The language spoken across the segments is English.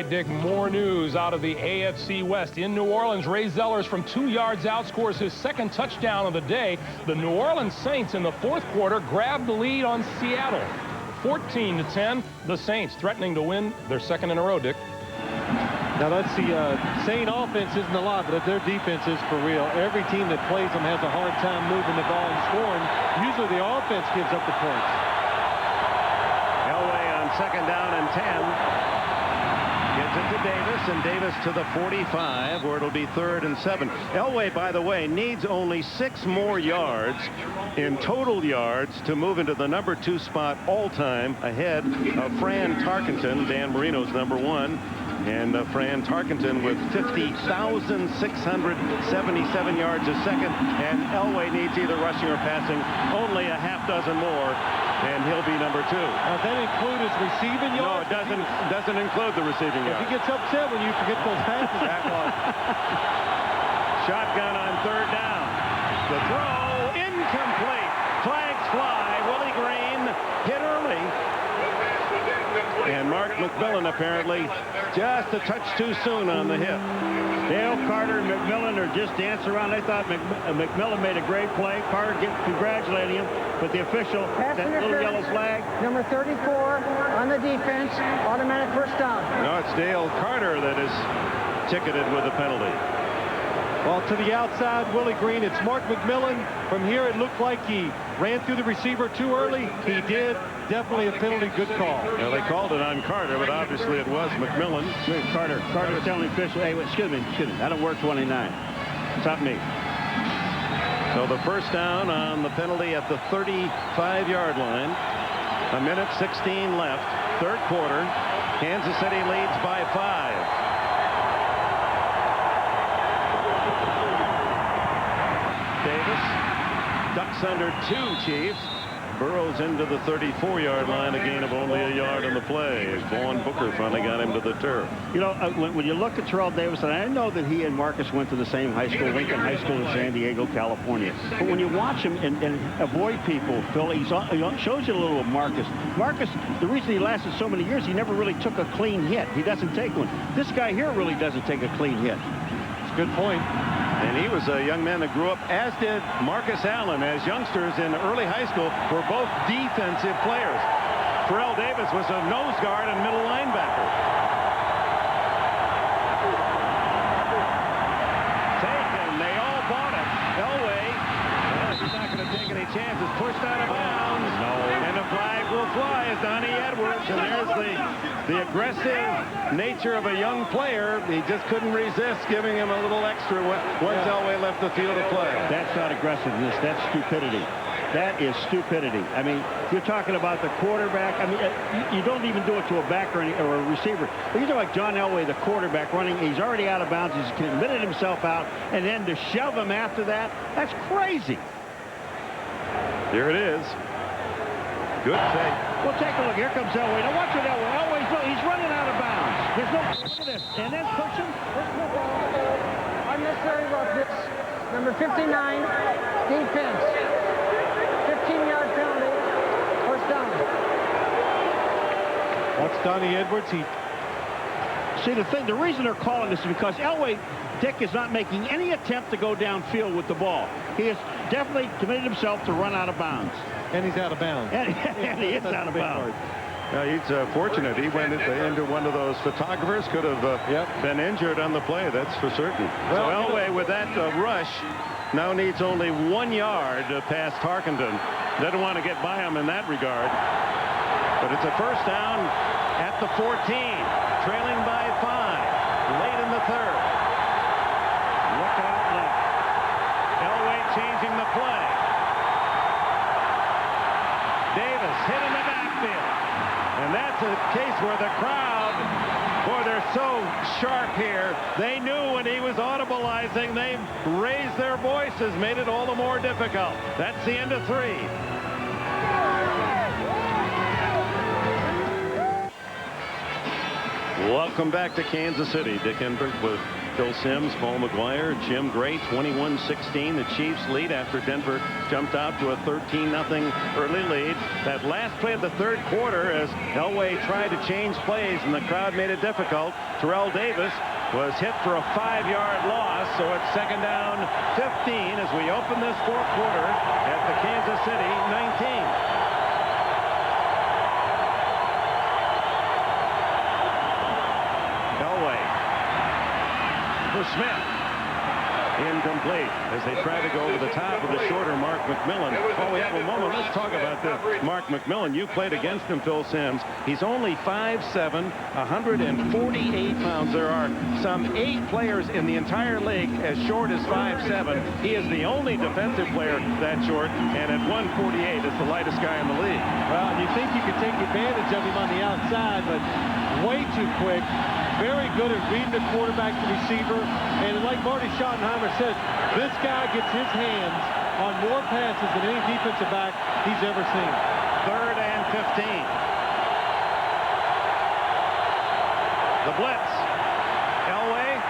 right, Dick, more news out of the AFC West. In New Orleans, Ray Zellers from 2 yards out scores his second touchdown of the day. The New Orleans Saints in the fourth quarter grabbed the lead on Seattle. 14-10, the Saints threatening to win their second in a row, Dick. Now that's the Saint offense isn't a lot, but if their defense is for real, every team that plays them has a hard time moving the ball and scoring. Usually the offense gives up the points. Elway on second down and 10. Gives it to Davis, and Davis to the 45, where it'll be 3rd and 7. Elway, by the way, needs only 6 more yards in total yards to move into the number 2 spot all-time ahead of Fran Tarkenton, Dan Marino's number 1. And Fran Tarkenton with 50,677 yards a second. And Elway needs either rushing or passing only a half dozen more, and he'll be number 2. Does that include his receiving yards? No, it doesn't include the receiving yards. He gets upset when you forget those passes. Shotgun on 3rd down. The throw incomplete. Flags fly. Willie Green hit early. And Mark McMillan apparently just a touch too soon on the hit. Dale Carter and McMillan are just dancing around. They thought McMillan made a great play. Carter congratulating him, but the official, that little yellow flag. Number 34 on the defense, automatic first down. No, it's Dale Carter that is ticketed with a penalty. Well, to the outside, Willie Green, it's Mark McMillan. From here, it looked like he ran through the receiver too early. He did. Definitely a penalty. Good call. Well, they called it on Carter, but obviously it was McMillan. Carter's telling the official, hey, excuse me, I don't work 29. It's not me. So the first down on the penalty at the 35-yard line. 1:16 left. 3rd quarter. Kansas City leads by 5. Davis ducks under 2, Chiefs. Burrows into the 34-yard line, a gain of only a yard on the play. Vaughn Booker finally got him to the turf. You know, when you look at Terrell Davis, and I know that he and Marcus went to the same high school, Lincoln High School in San Diego, California. But when you watch him and avoid people, Phil, he shows you a little of Marcus. Marcus, the reason he lasted so many years, he never really took a clean hit. He doesn't take one. This guy here really doesn't take a clean hit. It's a good point. And he was a young man that grew up, as did Marcus Allen, as youngsters in early high school were both defensive players. Terrell Davis was a nose guard and middle linebacker. Taken. They all bought it. Elway, well, he's not going to take any chances. Pushed out of bounds. No. And the flag will fly as Donnie Edwards. And there's the aggressive nature of a young player. He just couldn't resist giving him a little extra once Elway left the field of play. That's not aggressiveness. That's stupidity. That is stupidity. I mean, you're talking about the quarterback. I mean, you don't even do it to a back or a receiver. But you're like John Elway, the quarterback, running. He's already out of bounds. He's committed himself out. And then to shove him after that, that's crazy. Here it is. Good fake. Well, take a look. Here comes Elway. Now watch it, Elway. He's running out of bounds. There's no look at this. And then push him. Unnecessary roughness. Number 59, defense. 15-yard penalty. First down. That's Donnie Edwards. See, the reason they're calling this is because Elway, Dick, is not making any attempt to go downfield with the ball. He has definitely committed himself to run out of bounds. And he's out of bounds. And he is out of bounds. He's fortunate. He went into one of those photographers. Could have been injured on the play, that's for certain. Well, so Elway, with that rush, now needs only 1 yard to pass Tarkenton. Doesn't want to get by him in that regard. But it's a first down at the 14, trailing by 5, late in the 3rd. Look out left. Elway changing the play. Davis hit in the backfield. And that's a case where the crowd, boy, they're so sharp here. They knew when he was audibilizing, they raised their voices, made it all the more difficult. That's the end of 3. Welcome back to Kansas City. Dick Enberg with Phil Simms, Paul McGuire, Jim Gray, 21-16. The Chiefs lead after Denver jumped out to a 13-0 early lead. That last play of the third quarter, as Elway tried to change plays and the crowd made it difficult, Terrell Davis was hit for a 5-yard loss, so it's second down 15 as we open this fourth quarter at the Kansas City 19. Smith. Incomplete as they try to go over the top of the shorter Mark McMillan. While we have a moment, let's talk about this. Mark McMillan, you played against him, Phil Simms. He's only 5'7", 148 pounds. There are some 8 players in the entire league as short as 5'7". He is the only defensive player that short, and at 148 is the lightest guy in the league. Well, you think you could take advantage of him on the outside, but way too quick. Very good at reading the quarterback, the receiver. And like Marty Schottenheimer says, this guy gets his hands on more passes than any defensive back he's ever seen. 3rd and 15. The blitz. Elway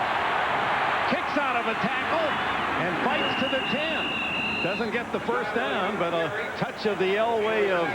kicks out of a tackle and fights to the 10. Doesn't get the first down, but a touch of the Elway of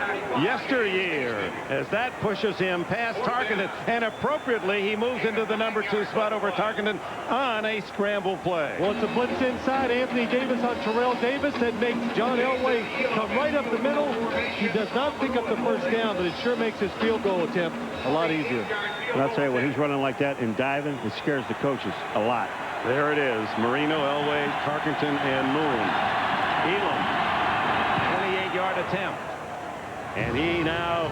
yesteryear as that pushes him past Tarkenton, and appropriately he moves into the number 2 spot over Tarkenton on a scramble play. Well, it's a blitz inside. Anthony Davis on Terrell Davis that makes John Elway come right up the middle. He does not pick up the first down, but it sure makes his field goal attempt a lot easier. And I'll tell you, when he's running like that and diving, it scares the coaches a lot. There it is. Marino, Elway, Tarkenton, and Moon. Elam, 28-yard attempt. And he now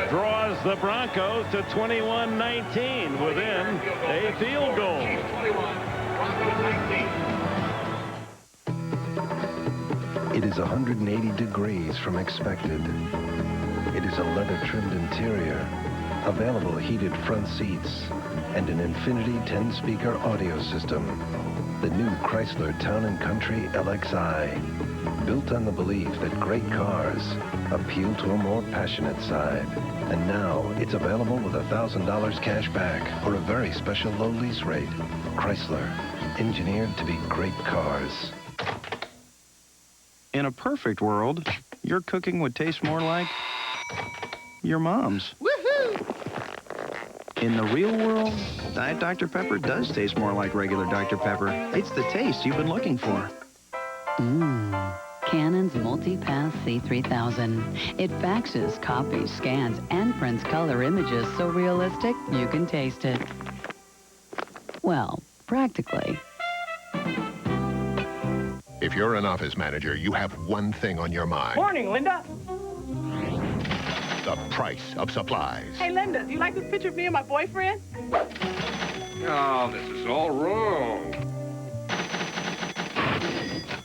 draws the Broncos to 21-19 within a field goal. It is 180 degrees from expected. It is a leather-trimmed interior, available heated front seats, and an Infinity 10-speaker audio system. The new Chrysler Town & Country LXI, built on the belief that great cars appeal to a more passionate side. And now it's available with $1,000 cash back or a very special low lease rate. Chrysler, engineered to be great cars. In a perfect world, your cooking would taste more like your mom's. Woohoo! In the real world, Diet Dr. Pepper does taste more like regular Dr. Pepper. It's the taste you've been looking for. Canon's Multipass C3000. It faxes, copies, scans, and prints color images so realistic you can taste it. Well, practically. If you're an office manager, you have one thing on your mind. Morning, Linda. The price of supplies. Hey, Linda, do you like this picture of me and my boyfriend? Oh, this is all wrong.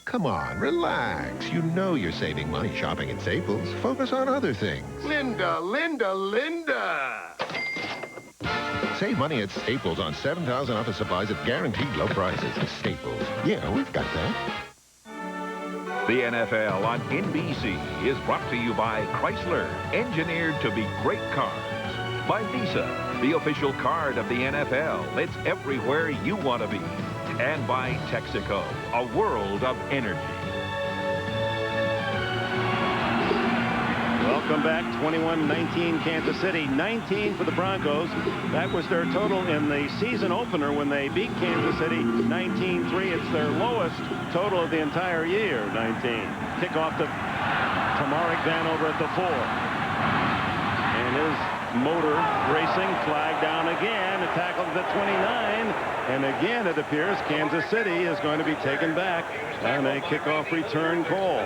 Come on, relax. You know you're saving money shopping at Staples. Focus on other things. Linda, Linda, Linda. Save money at Staples on 7,000 office supplies at guaranteed low prices. Staples. Yeah, we've got that. The NFL on NBC is brought to you by Chrysler, engineered to be great cars. By Visa, the official card of the NFL. It's everywhere you want to be. And by Texaco, a world of energy. Welcome back. 21-19 Kansas City, 19 for the Broncos. That was their total in the season opener when they beat Kansas City 19-3. It's their lowest total of the entire year, 19. Kickoff to Tamarick Vanover at the 4. And his motor racing, flag down again, a tackle to the 29. And again, it appears Kansas City is going to be taken back on a kickoff return call.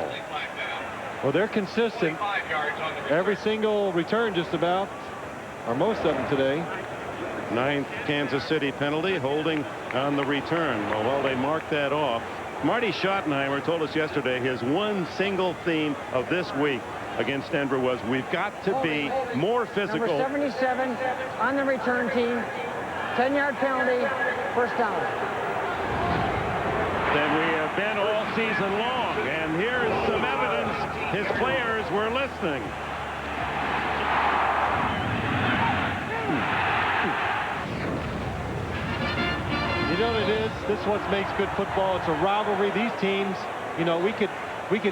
Well, they're consistent. Every single return just about, or most of them today. 9th Kansas City penalty, holding on the return. Well, while they marked that off, Marty Schottenheimer told us yesterday his one single theme of this week against Denver was we've got to be more physical. Number 77 on the return team. 10-yard penalty, first down. Than we have been all season long. And here's some evidence his players were listening. You know what it is? This is what makes good football. It's a rivalry. These teams, you know, we could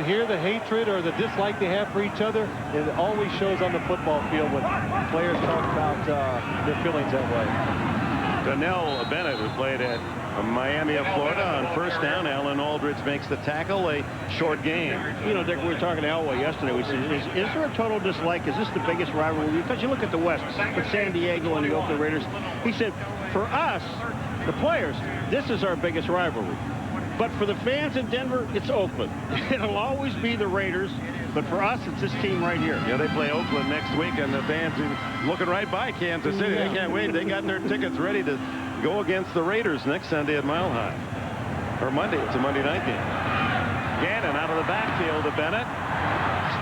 hear the hatred or the dislike they have for each other. It always shows on the football field when players talk about their feelings that way. Donnell Bennett, who played at Miami of Florida, on first down. Alan Aldridge makes the tackle. A short game. You know, Dick, we were talking to Elway yesterday. We said, is there a total dislike? Is this the biggest rivalry? Because you look at the West with San Diego and the Oakland Raiders. He said, for us, the players, this is our biggest rivalry. But for the fans in Denver, it's Oakland. It'll always be the Raiders. But for us, it's this team right here. Yeah, they play Oakland next week, and the fans are looking right by Kansas City. They can't wait. They got their tickets ready to go against the Raiders next Sunday at Mile High. Or Monday. It's a Monday night game. Gannon out of the backfield to Bennett.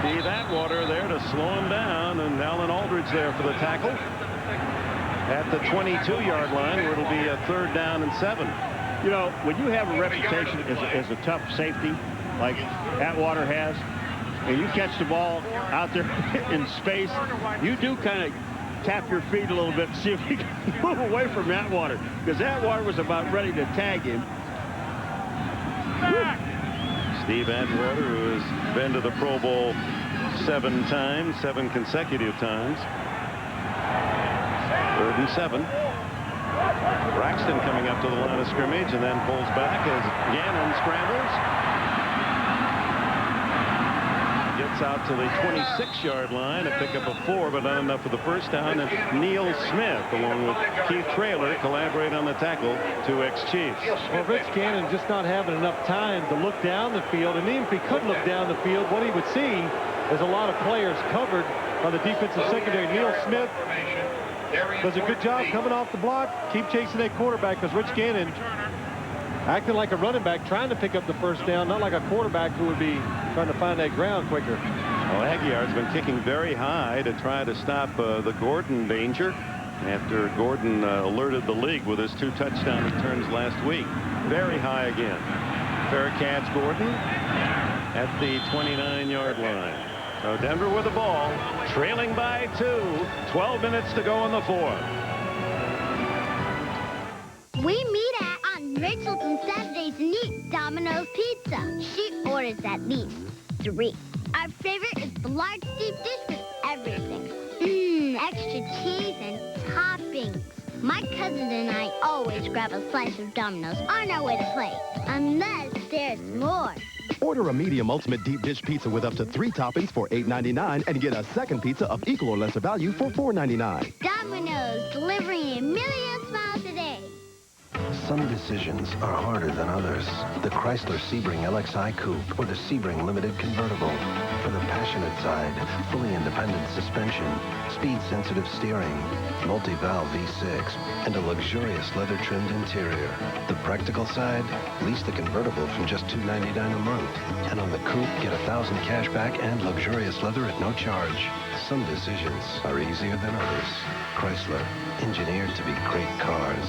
Steve Atwater there to slow him down, and Alan Aldridge there for the tackle. At the 22-yard line, where it'll be a 3rd down and 7. You know, when you have a reputation as a tough safety, like Atwater has, and you catch the ball out there in space, you do kind of tap your feet a little bit and see if you can move away from Atwater, because Atwater was about ready to tag him. Steve Atwater, who has been to the Pro Bowl 7 times, 7 consecutive times. 3rd and 7. Braxton coming up to the line of scrimmage and then pulls back as Gannon scrambles. Gets out to the 26-yard line, a pickup of 4, but not enough for the first down. And Neil Smith, along with Keith Traylor, collaborate on the tackle, 2 ex-Chiefs. Well, Rich Gannon just not having enough time to look down the field. And even if he could look down the field, what he would see is a lot of players covered on the defensive secondary. Neil Smith does a good job coming off the block. Keep chasing that quarterback, because Rich Gannon acting like a running back, trying to pick up the first down, not like a quarterback who would be trying to find that ground quicker. Well, Aguiar's been kicking very high to try to stop the Gordon danger after Gordon alerted the league with his 2 touchdown returns last week. Very high again. Fair catch, Gordon, at the 29-yard line. So Denver with the ball, trailing by 2. 12 minutes to go in the 4th. We meet on Rachel's and Saturdays and eat Domino's Pizza. She orders at least 3. Our favorite is the large deep dish with everything. Extra cheese and toppings. My cousin and I always grab a slice of Domino's on our way to play, unless there's more. Order a medium ultimate deep dish pizza with up to 3 toppings for $8.99 and get a second pizza of equal or lesser value for $4.99. Domino's, delivering a million smiles a day. Some decisions are harder than others. The Chrysler Sebring LXI Coupe or the Sebring Limited Convertible. For the passionate side, fully independent suspension, speed-sensitive steering, multi-valve V6, and a luxurious leather-trimmed interior. The practical side, lease the convertible from just $2.99 a month. And on the coupe, get $1,000 cash back and luxurious leather at no charge. Some decisions are easier than others. Chrysler, engineered to be great cars.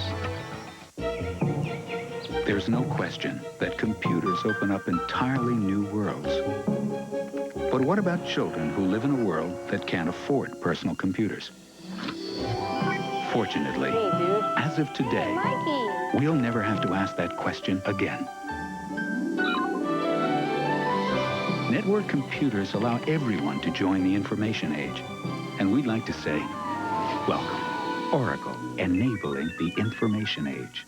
There's no question that computers open up entirely new worlds. But what about children who live in a world that can't afford personal computers? Fortunately, as of today, we'll never have to ask that question again. Network computers allow everyone to join the information age. And we'd like to say, welcome, Oracle, enabling the information age.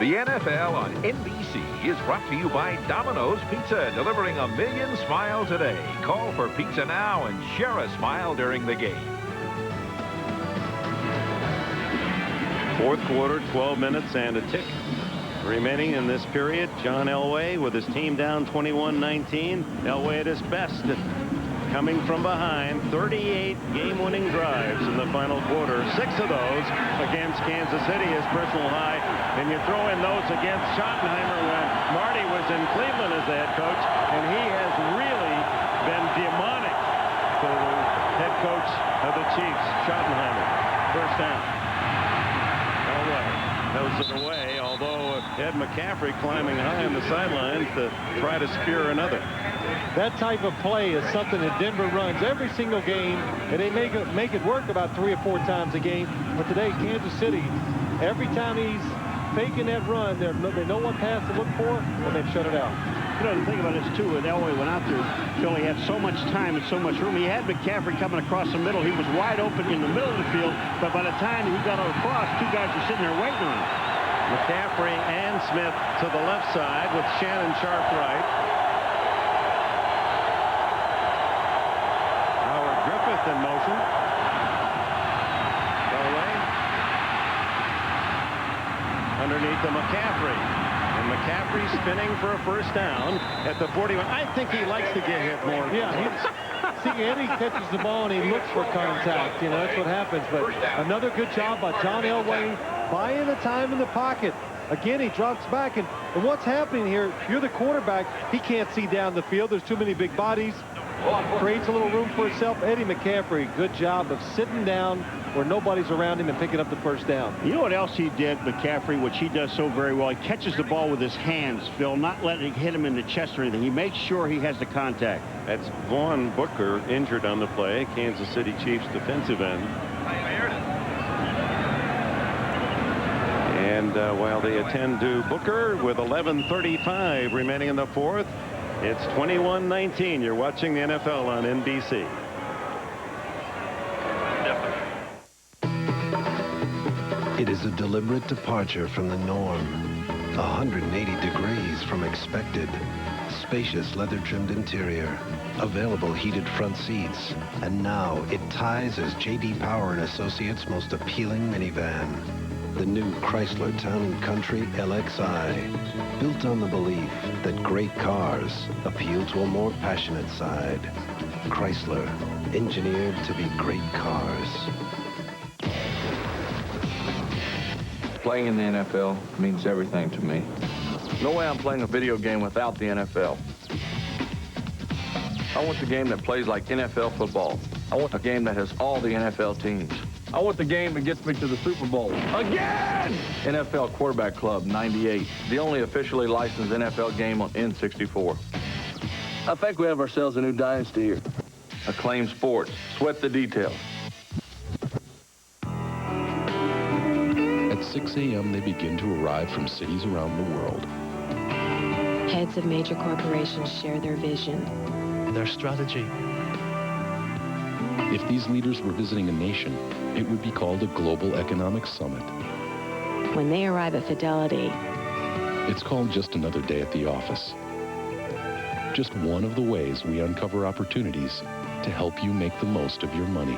The NFL on NBC is brought to you by Domino's Pizza, delivering a million smiles a day. Call for pizza now and share a smile during the game. 4th quarter, 12 minutes and a tick remaining in this period. John Elway with his team down 21-19. Elway at his best, coming from behind. 38 game-winning drives in the final quarter. 6 of those against Kansas City, his personal high. And you throw in those against Schottenheimer when Marty was in Cleveland as the head coach, and he has really been demonic to the head coach of the Chiefs, Schottenheimer. First down. Knows it away, although Ed McCaffrey climbing high on the sidelines to try to spear another. That type of play is something that Denver runs every single game, and they make it work about 3 or 4 times a game. But today, Kansas City, every time he's faking that run. They know what pass to look for, and they've shut it out. You know, the thing about this, too, when Elway went out there, Philly had so much time and so much room. He had McCaffrey coming across the middle. He was wide open in the middle of the field, but by the time he got across, two guys were sitting there waiting on him. McCaffrey and Smith to the left side with Shannon Sharp right. Howard Griffith in motion. Elway. Underneath to McCaffrey. And McCaffrey spinning for a first down at the 41. I think he likes to get hit more. Yeah, see, Eddie catches the ball and he looks for contact. You know, that's what happens. But another good job by John Elway, buying the time in the pocket. Again, he drops back. And what's happening here, you're the quarterback. He can't see down the field. There's too many big bodies. Creates a little room for himself. Eddie McCaffrey, good job of sitting down where nobody's around him and picking up the first down. You know what else he did, McCaffrey, which he does so very well? He catches the ball with his hands, Phil, not letting it hit him in the chest or anything. He makes sure he has the contact. That's Vaughn Booker injured on the play, Kansas City Chiefs defensive end. And while they attend to Booker with 11:35 remaining in the fourth, it's 21-19. You're watching the NFL on NBC. It is a deliberate departure from the norm. 180 degrees from expected. Spacious leather-trimmed interior. Available heated front seats. And now it ties as J.D. Power and Associates' most appealing minivan. The new Chrysler Town & Country LXI. Built on the belief that great cars appeal to a more passionate side. Chrysler, engineered to be great cars. Playing in the NFL means everything to me. No way I'm playing a video game without the NFL. I want the game that plays like NFL football. I want a game that has all the NFL teams. I want the game that gets me to the Super Bowl. Again! NFL Quarterback Club 98, the only officially licensed NFL game on N64. I think we have ourselves a new dynasty here. Acclaim Sports. Sweat the details. At 6 a.m., they begin to arrive from cities around the world. Heads of major corporations share their vision. Their strategy. If these leaders were visiting a nation, it would be called a Global Economic Summit. When they arrive at Fidelity, it's called just another day at the office. Just one of the ways we uncover opportunities to help you make the most of your money.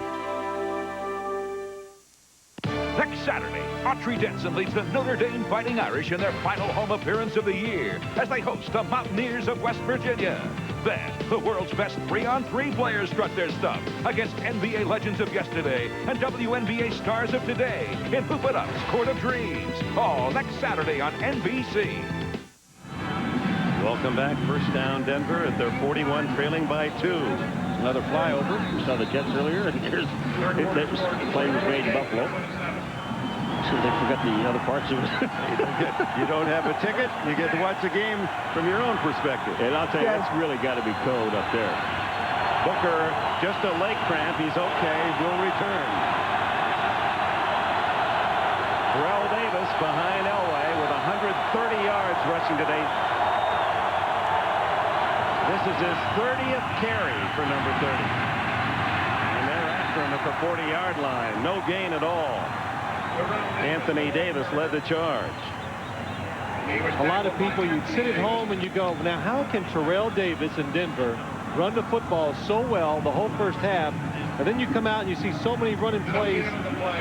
Next Saturday, Autry Denson leads the Notre Dame Fighting Irish in their final home appearance of the year as they host the Mountaineers of West Virginia. Then, the world's best 3-on-3 players strut their stuff against NBA legends of yesterday and WNBA stars of today in Hoop It Up's Court of Dreams. All next Saturday on NBC. Welcome back. First down, Denver at their 41, trailing by 2. Another flyover. We saw the Jets earlier, and here's the play was made in Buffalo. So they forgot the other parts of it. You don't have a ticket, you get to watch the game from your own perspective. And I'll tell you, it's really got to be cold up there. Booker, just a leg cramp. He's okay. Will return. Terrell Davis behind Elway with 130 yards rushing today. This is his 30th carry for number 30. And they're after him at the 40-yard line. No gain at all. Anthony Davis led the charge. A lot of people, you'd sit at home and you go, now how can Terrell Davis in Denver run the football so well the whole first half, and then you come out and you see so many running plays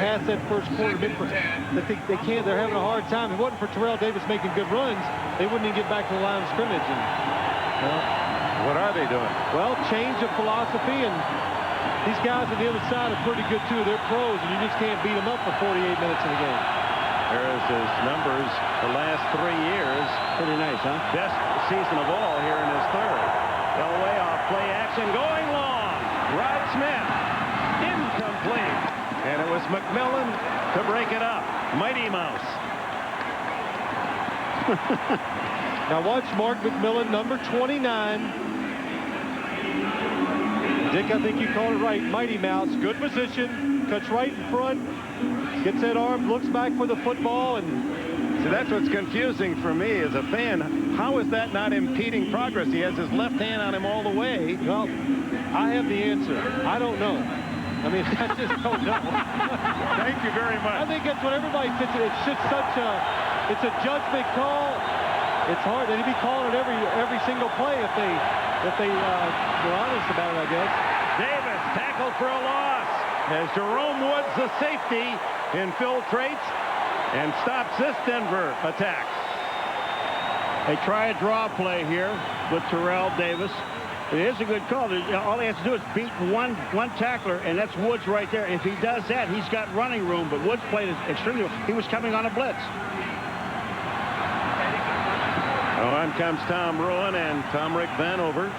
past that first quarter that they can't, they're having a hard time. If it wasn't for Terrell Davis making good runs, they wouldn't even get back to the line of scrimmage. And, what are they doing? Well, change of philosophy, and these guys on the other side are pretty good too. They're pros, and you just can't beat them up for 48 minutes in the game. There's his numbers the last 3 years. Pretty nice, huh? Best season of all here in his third. Elway off play action, going long. Rod Smith, incomplete. And it was McMillan to break it up. Mighty Mouse. Now watch Mark McMillan, number 29. Dick, I think you called it right. Mighty Mouse, good position, cuts right in front, gets that arm, looks back for the football, and So that's what's confusing for me as a fan. How is that not impeding progress? He has his left hand on him all the way. Well, I have the answer. I don't know. I mean, I just don't know. Thank you very much. I think that's what everybody thinks. It's just such a, it's a judgment call. It's hard. They'd be calling it every single play if they were honest about it, I guess. Davis tackled for a loss as Jerome Woods, the safety, infiltrates and stops this Denver attack. They try a draw play here with Terrell Davis. It is a good call. All he has to do is beat one tackler, and that's Woods right there. If he does that, he's got running room, but Woods played extremely well. He was coming on a blitz. On comes Tom Rowan and Tom Rick Vanover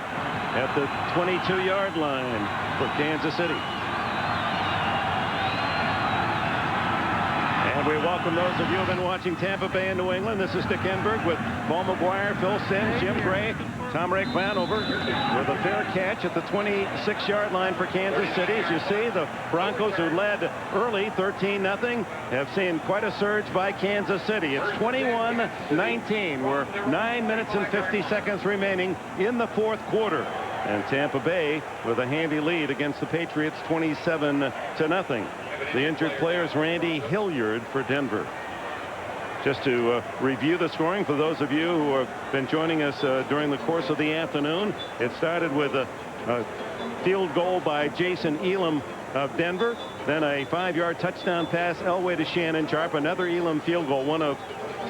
at the 22-yard line for Kansas City. And we welcome those of you who have been watching Tampa Bay and New England. This is Dick Enberg with Paul McGuire, Phil Simms, Jim Gray, Tom Rick Vanover with a fair catch at the 26-yard line for Kansas City. As you see, the Broncos, who led early 13-0, have seen quite a surge by Kansas City. It's 21-19. We're 9 minutes and 50 seconds remaining in the fourth quarter. And Tampa Bay with a handy lead against the Patriots, 27-0. The injured players, Randy Hilliard for Denver. Just to review the scoring for those of you who have been joining us during the course of the afternoon. It started with a field goal by Jason Elam of Denver. Then a 5-yard touchdown pass Elway to Shannon Sharp. Another Elam field goal, one of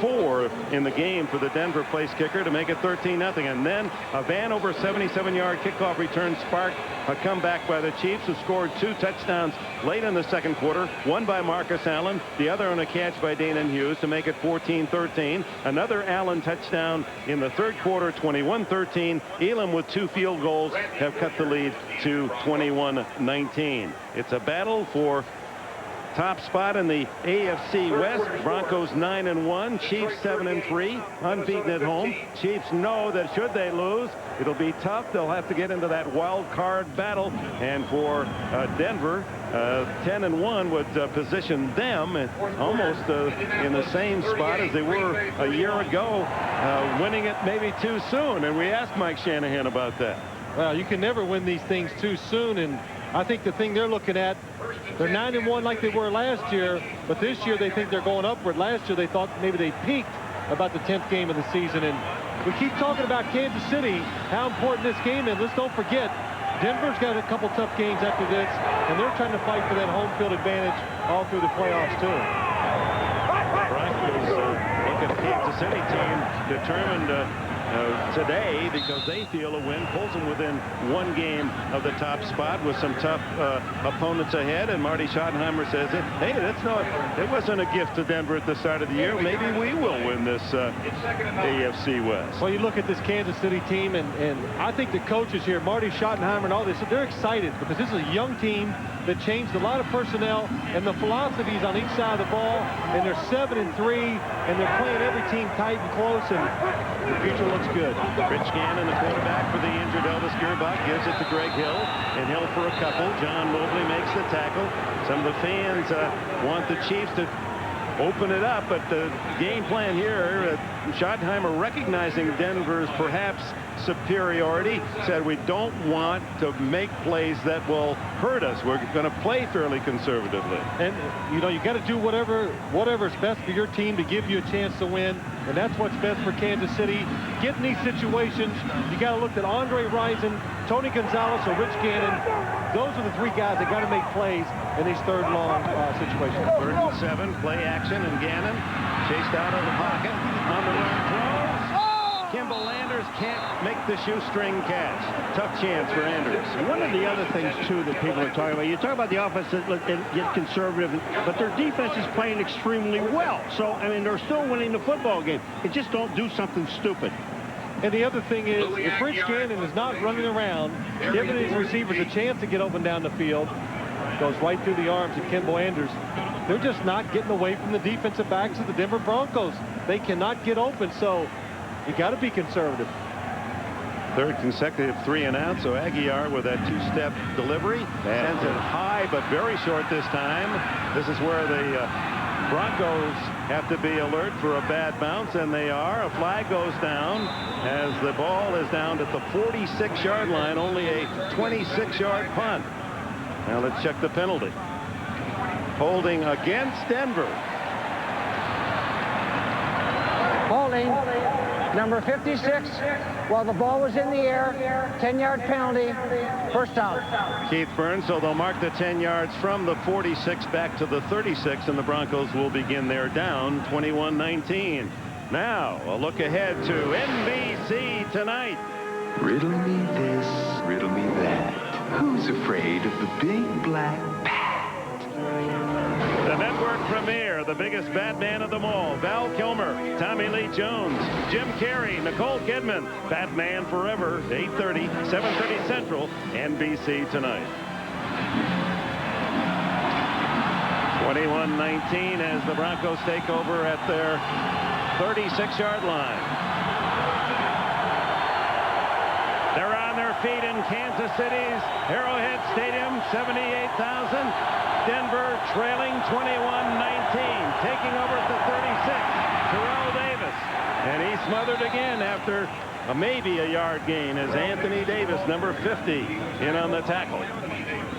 4 in the game for the Denver place kicker to make it 13-0. And then a Vanover 77-yard kickoff return sparked a comeback by the Chiefs, who scored 2 touchdowns late in the second quarter. One by Marcus Allen, the other on a catch by Danon Hughes to make it 14-13. Another Allen touchdown in the third quarter, 21-13. Elam with 2 field goals have cut the lead to 21-19. It's a battle for top spot in the AFC West. Broncos 9-1, Chiefs 7-3, unbeaten at home. Chiefs know that should they lose, it'll be tough. They'll have to get into that wild card battle. And for Denver, 10-1 would position them almost in the same spot as they were a year ago, winning it maybe too soon. And we asked Mike Shanahan about that. Well, you can never win these things too soon, and I think the thing they're looking at, they're 9-1 like they were last year, but this year they think they're going upward. Last year they thought maybe they peaked about the 10th game of the season, and we keep talking about Kansas City, how important this game is. Let's don't forget, Denver's got a couple tough games after this, and they're trying to fight for that home field advantage all through the playoffs too. Broncos look at the Kansas City team determined today, because they feel a win pulls them within 1 game of the top spot with some tough opponents ahead. And Marty Schottenheimer says, hey, it wasn't a gift to Denver at the start of the year. Maybe we will win this AFC West. Well, you look at this Kansas City team, and I think the coaches here, Marty Schottenheimer and all this, they're excited because this is a young team that changed a lot of personnel and the philosophies on each side of the ball, and they're 7-3, and they're playing every team tight and close, and the future looks good. Rich Gannon, the quarterback for the injured Elvis Gearbach, gives it to Greg Hill, and Hill for a couple. John Mobley makes the tackle. Some of the fans want the Chiefs to open it up, but the game plan here, Schottenheimer, recognizing Denver's perhaps superiority, said we don't want to make plays that will hurt us. We're going to play fairly conservatively. And you know, you got to do whatever's best for your team to give you a chance to win, and that's what's best for Kansas City. Get in these situations, you got to look at Andre Rison, Tony Gonzalez, or Rich Gannon. Those are the 3 guys that got to make plays in these third long situations. 3rd and 7, play action, and Gannon chased out of the pocket on the run throws. Kimball Anders can't make the shoestring catch. Tough chance for Anders. One of the other things, too, that people are talking about, you talk about the offense that get conservative, but their defense is playing extremely well. So, I mean, they're still winning the football game. They just don't do something stupid. And the other thing is, if Rich Gannon is not running around, giving his receivers a chance to get open down the field, goes right through the arms of Kimball Anders, they're just not getting away from the defensive backs of the Denver Broncos. They cannot get open, so you got to be conservative. 3rd consecutive 3 and out, so Aguiar with that 2-step delivery sends it high but very short this time. This is where the Broncos have to be alert for a bad bounce, and they are. A flag goes down as the ball is down at the 46-yard line, only a 26-yard punt. Now let's check the penalty. Holding against Denver. Holding, number 56, while the ball was in the air, 10-yard penalty, first down. Keith Burns, so they'll mark the 10 yards from the 46 back to the 36, and the Broncos will begin their down, 21-19. Now, a look ahead to NBC tonight. Riddle me this, riddle me that. Who's afraid of the big black bat? The network premiere, the biggest Batman of them all. Val Kilmer, Tommy Lee Jones, Jim Carrey, Nicole Kidman. Batman Forever, 8:30, 7:30 Central, NBC tonight. 21-19 as the Broncos take over at their 36-yard line. They're on their feet in Kansas City's Arrowhead Stadium, 78,000. Denver trailing 21-19, taking over at the 36. Terrell Davis, and he smothered again after maybe a yard gain as Anthony Davis, number 50, in on the tackle.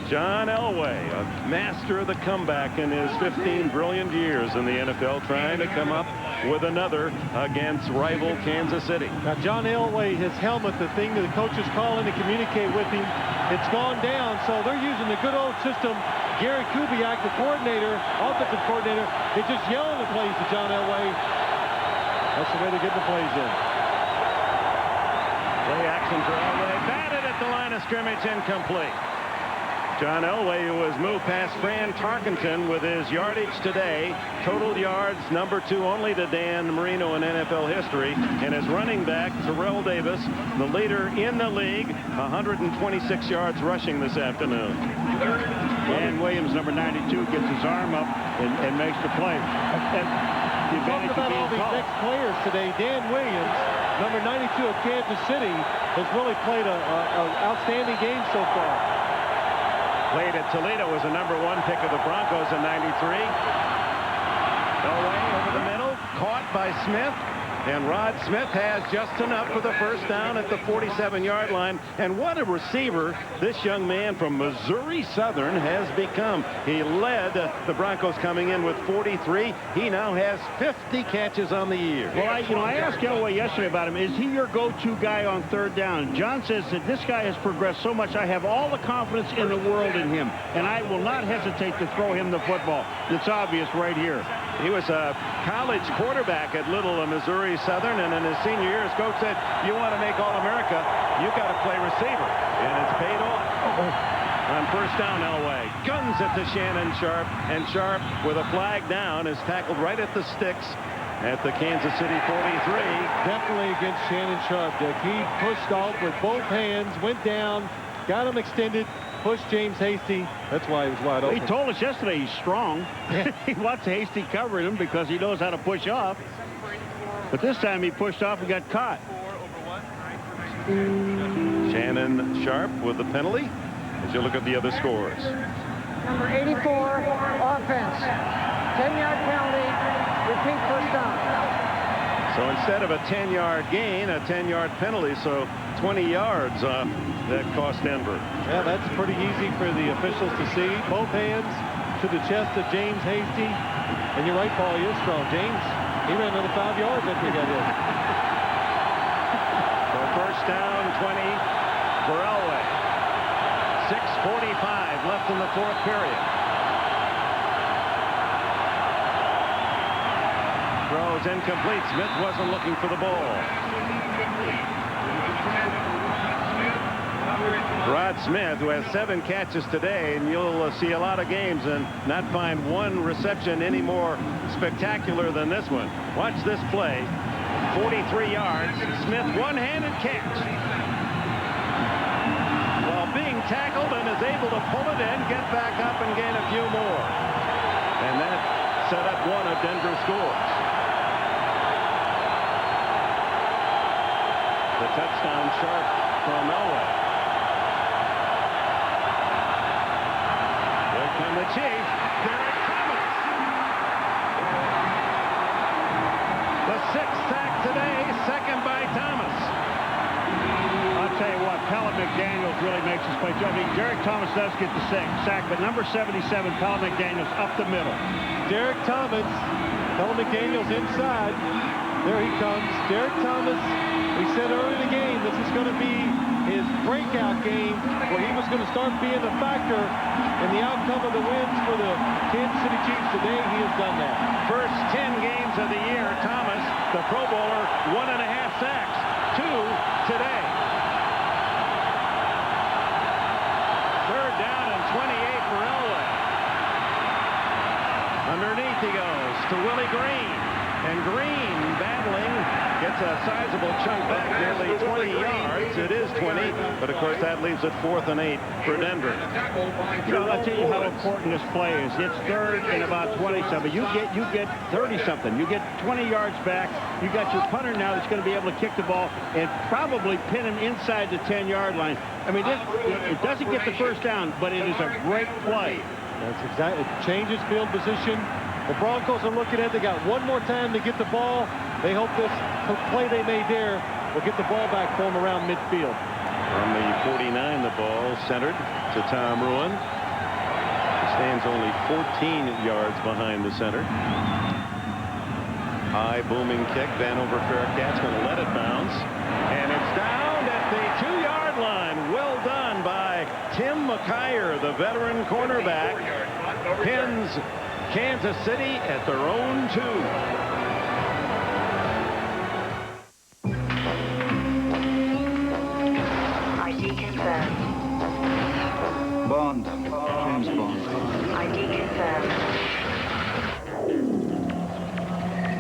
John Elway, a master of the comeback in his 15 brilliant years in the NFL, trying to come up with another against rival Kansas City. Now, John Elway, his helmet, the thing that the coaches call in to communicate with him, it's gone down, so they're using the good old system. Gary Kubiak, the coordinator, offensive coordinator, is just yelling the plays to John Elway. That's the way to get the plays in. Play action for Elway, batted at the line of scrimmage, incomplete. John Elway, who has moved past Fran Tarkenton with his yardage today. Total yards, number 2 only to Dan Marino in NFL history. And his running back, Terrell Davis, the leader in the league, 126 yards rushing this afternoon. And Williams, number 92, gets his arm up and makes the play. Talk about all these next players today. Dan Williams, number 92 of Kansas City, has really played an outstanding game so far. Played at Toledo, was a number 1 pick of the Broncos in '93. Elway over the middle, caught by Smith. And Rod Smith has just enough for the first down at the 47-yard line. And what a receiver this young man from Missouri Southern has become. He led the Broncos coming in with 43. He now has 50 catches on the year. Well, I asked Elway yesterday about him. Is he your go-to guy on third down? John says that this guy has progressed so much. I have all the confidence in the world in him, and I will not hesitate to throw him the football. It's obvious right here. He was a college quarterback at Little, Missouri Southern, and in his senior year, his coach said, you want to make All-America, you got to play receiver, and it's paid off. On first down, Elway guns it to Shannon Sharp, and Sharp, with a flag down, is tackled right at the sticks at the Kansas City 43. Definitely against Shannon Sharp, Dick. He pushed off with both hands, went down, got him extended, pushed James Hasty. That's why he was wide open. He told us yesterday he's strong. He wants Hasty covering him because he knows how to push off. But this time he pushed off and got caught. Shannon Sharp with the penalty as you look at the other scores. Number 84, offense. 10-yard penalty, repeat first down. So instead of a 10-yard gain, a 10-yard penalty, so 20 yards that cost Denver. Yeah, that's pretty easy for the officials to see. Both hands to the chest of James Hasty. And you're right, Paul, he is strong. James, he ran another 5 yards after he got in. So first down, 20 for Elway. 6:45 left in the fourth period. Throws incomplete. Smith wasn't looking for the ball. Rod Smith, who has 7 catches today, and you'll see a lot of games and not find one reception any more spectacular than this one. Watch this play. 43 yards. Smith one-handed catch. While being tackled, and is able to pull it in, get back up, and gain a few more. And that set up one of Denver's scores. The touchdown Sharp from Elway. Here come the Chiefs. There it comes. play, too. I mean, Derek Thomas does get the sack, but number 77, Paul McDaniels, up the middle. Derek Thomas, Paul McDaniels inside. There he comes. Derek Thomas, we said early in the game, this is going to be his breakout game where he was going to start being a factor in the outcome of the wins for the Kansas City Chiefs. Today, he has done that. First 10 games of the year, Thomas, the Pro Bowler, 1.5 sacks, 2 today. Third down and 28 for Elway. Underneath he goes to Willie Green. And Green battling, gets a sizable chunk back, nearly 20 yards. It is 20, but of course that leaves it 4th and 8 for Denver. You know, I'll tell you how important this play is. It's third and about 20-something. You get 30-something. You get 20 yards back. You got your punter now that's going to be able to kick the ball and probably pin him inside the 10-yard line. I mean, it doesn't get the first down, but it is a great play. That's exactly. It changes field position. The Broncos are looking at it. They got one more time to get the ball. They hope this play they made there will get the ball back for them around midfield. From the 49, the ball centered to Tom Ruin. He stands only 14 yards behind the center. High booming kick. Vanover Faircat's going to let it bounce. And it's down at the 2-yard line. Well done by Tim McKyer, the veteran cornerback. Pins Kansas City at their own 2. ID confirmed. Bond. James Bond. ID confirmed.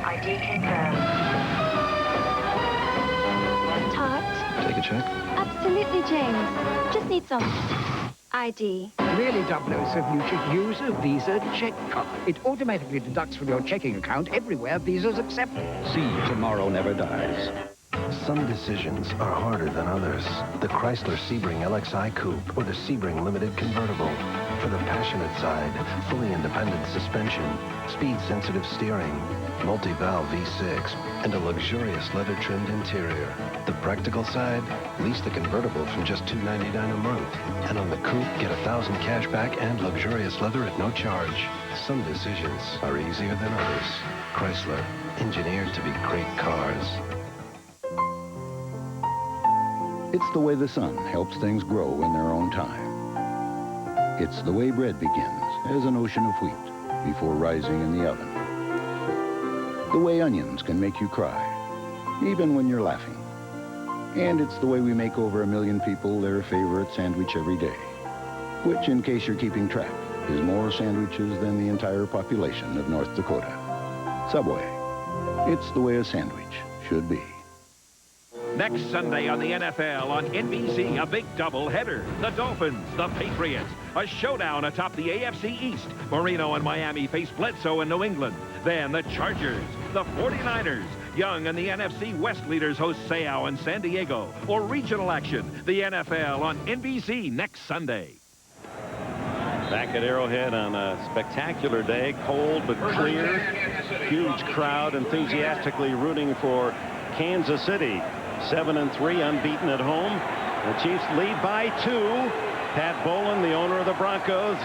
ID confirmed. Touch? Take a check. Absolutely, James. Just need some ID. Really, 007, you should use a Visa check card. It automatically deducts from your checking account everywhere Visa's accepted. See, tomorrow never dies. Some decisions are harder than others. The Chrysler Sebring LXI Coupe or the Sebring Limited Convertible. For the passionate side, fully independent suspension, speed-sensitive steering, multi-valve V6, and a luxurious leather-trimmed interior. The practical side, lease the convertible from just $299 a month. And on the coupe, get $1,000 cash back and luxurious leather at no charge. Some decisions are easier than others. Chrysler, engineered to be great cars. It's the way the sun helps things grow in their own time. It's the way bread begins as an ocean of wheat before rising in the oven. The way onions can make you cry, even when you're laughing. And it's the way we make over 1 million people their favorite sandwich every day, which, in case you're keeping track, is more sandwiches than the entire population of North Dakota. Subway. It's the way a sandwich should be. Next Sunday on the NFL on NBC, a big doubleheader. The Dolphins, the Patriots, a showdown atop the AFC East. Marino and Miami face Bledsoe in New England. Then the Chargers, the 49ers. Young and the NFC West leaders host Seattle and San Diego. Or regional action, the NFL on NBC next Sunday. Back at Arrowhead on a spectacular day, cold but clear. Huge crowd enthusiastically rooting for Kansas City. 7-3, unbeaten at home. The Chiefs lead by 2. Pat Bowlen, the owner of the Broncos,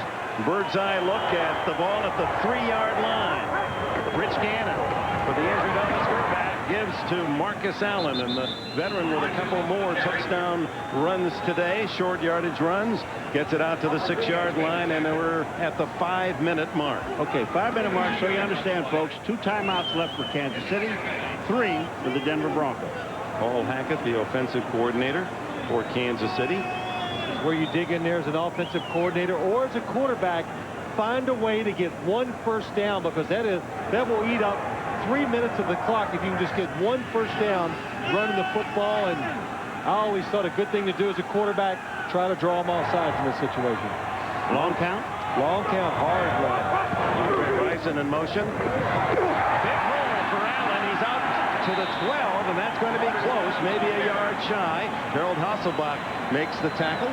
bird's eye look at the ball at the 3-yard line. Rich Gannon for the injured Husker back gives to Marcus Allen, and the veteran with a couple more touchdown runs today, short yardage runs, gets it out to the 6-yard line, and we're at the 5-minute mark. Okay, 5-minute mark, so you understand, folks. 2 timeouts left for Kansas City, 3 for the Denver Broncos. Paul Hackett, the offensive coordinator for Kansas City. Where you dig in there as an offensive coordinator or as a quarterback, find a way to get 1 first down, because that will eat up 3 minutes of the clock if you can just get 1 first down running the football. And I always thought a good thing to do as a quarterback, try to draw them off sides in this situation. Long count? Long count, hard run. Andre Rison in motion. Big hole for Allen. He's out to the 12, and that's going to be close, maybe a yard shy. Harold Hasselbach makes the tackle.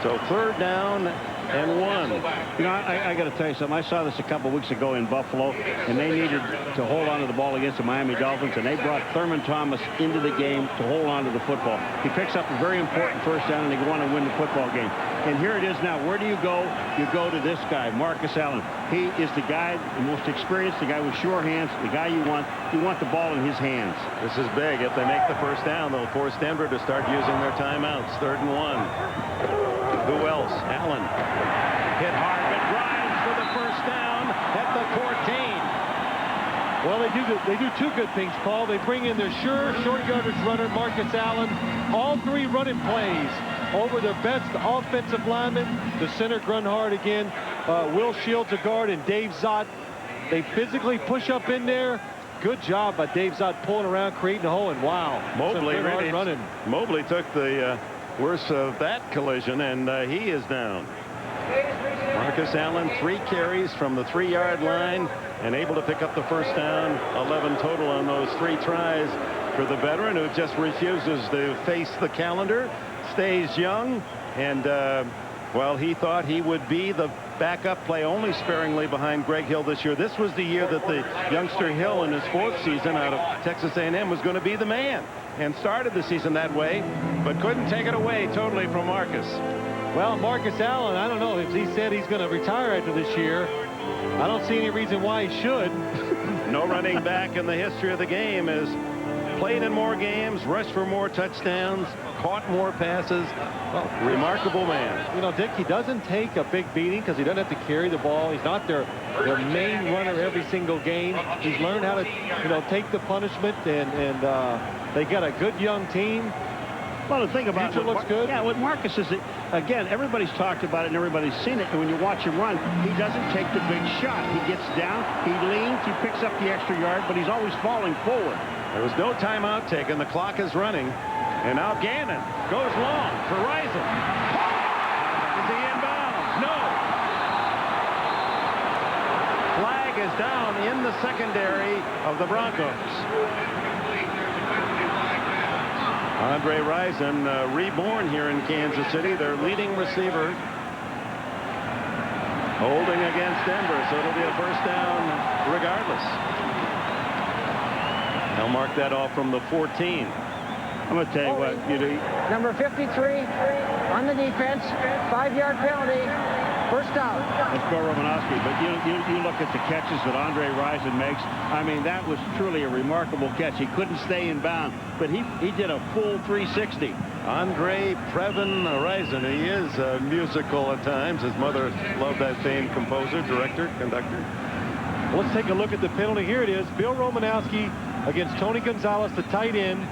So 3rd down 1. You know, I got to tell you something. I saw this a couple weeks ago in Buffalo, and they needed to hold on to the ball against the Miami Dolphins, and they brought Thurman Thomas into the game to hold on to the football. He picks up a very important first down, and they go on to win the football game. And here it is now. Where do you go? You go to this guy, Marcus Allen. He is the guy, the most experienced, the guy with sure hands, the guy you want. You want the ball in his hands. This is big. If they make the first down, they'll force Denver to start using their timeouts. 3rd and 1. Who else? Allen. Hit hard, but drives for the first down at the 14. Well, they do two good things, Paul. They bring in their sure short yardage runner, Marcus Allen. All 3 running plays over their best offensive lineman. The center, Grunhard again. Will Shields, a guard, and Dave Zott. They physically push up in there. Good job by Dave Zott pulling around, creating a hole, and wow. Mobley really running. Mobley took the worst of that collision, and he is down. Marcus Allen, 3 carries from the 3-yard line and able to pick up the first down. 11 total on those 3 tries for the veteran, who just refuses to face the calendar, stays young, and well, he thought he would be the backup, play only sparingly behind Greg Hill this year. This was the year that the youngster Hill in his 4th season out of Texas A&M was going to be the man, and started the season that way, but couldn't take it away totally from Marcus. Well, Marcus Allen, I don't know if he said he's going to retire after this year. I don't see any reason why he should. No running back in the history of the game has played in more games, rushed for more touchdowns, caught more passes. Well, remarkable man. You know, Dick, he doesn't take a big beating because he doesn't have to carry the ball. He's not their main runner every single game. He's learned how to, you know, take the punishment, and they got a good young team. Well, the thing about it looks good. Yeah, what Marcus is, again, everybody's talked about it and everybody's seen it. And when you watch him run, he doesn't take the big shot. He gets down, he leans, he picks up the extra yard, but he's always falling forward. There was no timeout taken. The clock is running. And now Gannon goes long for Rison. Is he inbounds? No. Flag is down in the secondary of the Broncos. Andre Rison, reborn here in Kansas City, their leading receiver, holding against Denver, so it'll be a first down regardless. They'll mark that off from the 14. I'm going to tell you what, you do. Number 53 on the defense, 5-yard penalty, first down. Let's go Romanowski. But you look at the catches that Andre Rison makes. I mean, that was truly a remarkable catch. He couldn't stay in bounds, but he did a full 360. Andre Previn Rison. He is musical at times. His mother loved that famed composer, director, conductor. Let's take a look at the penalty. Here it is. Bill Romanowski against Tony Gonzalez, the tight end.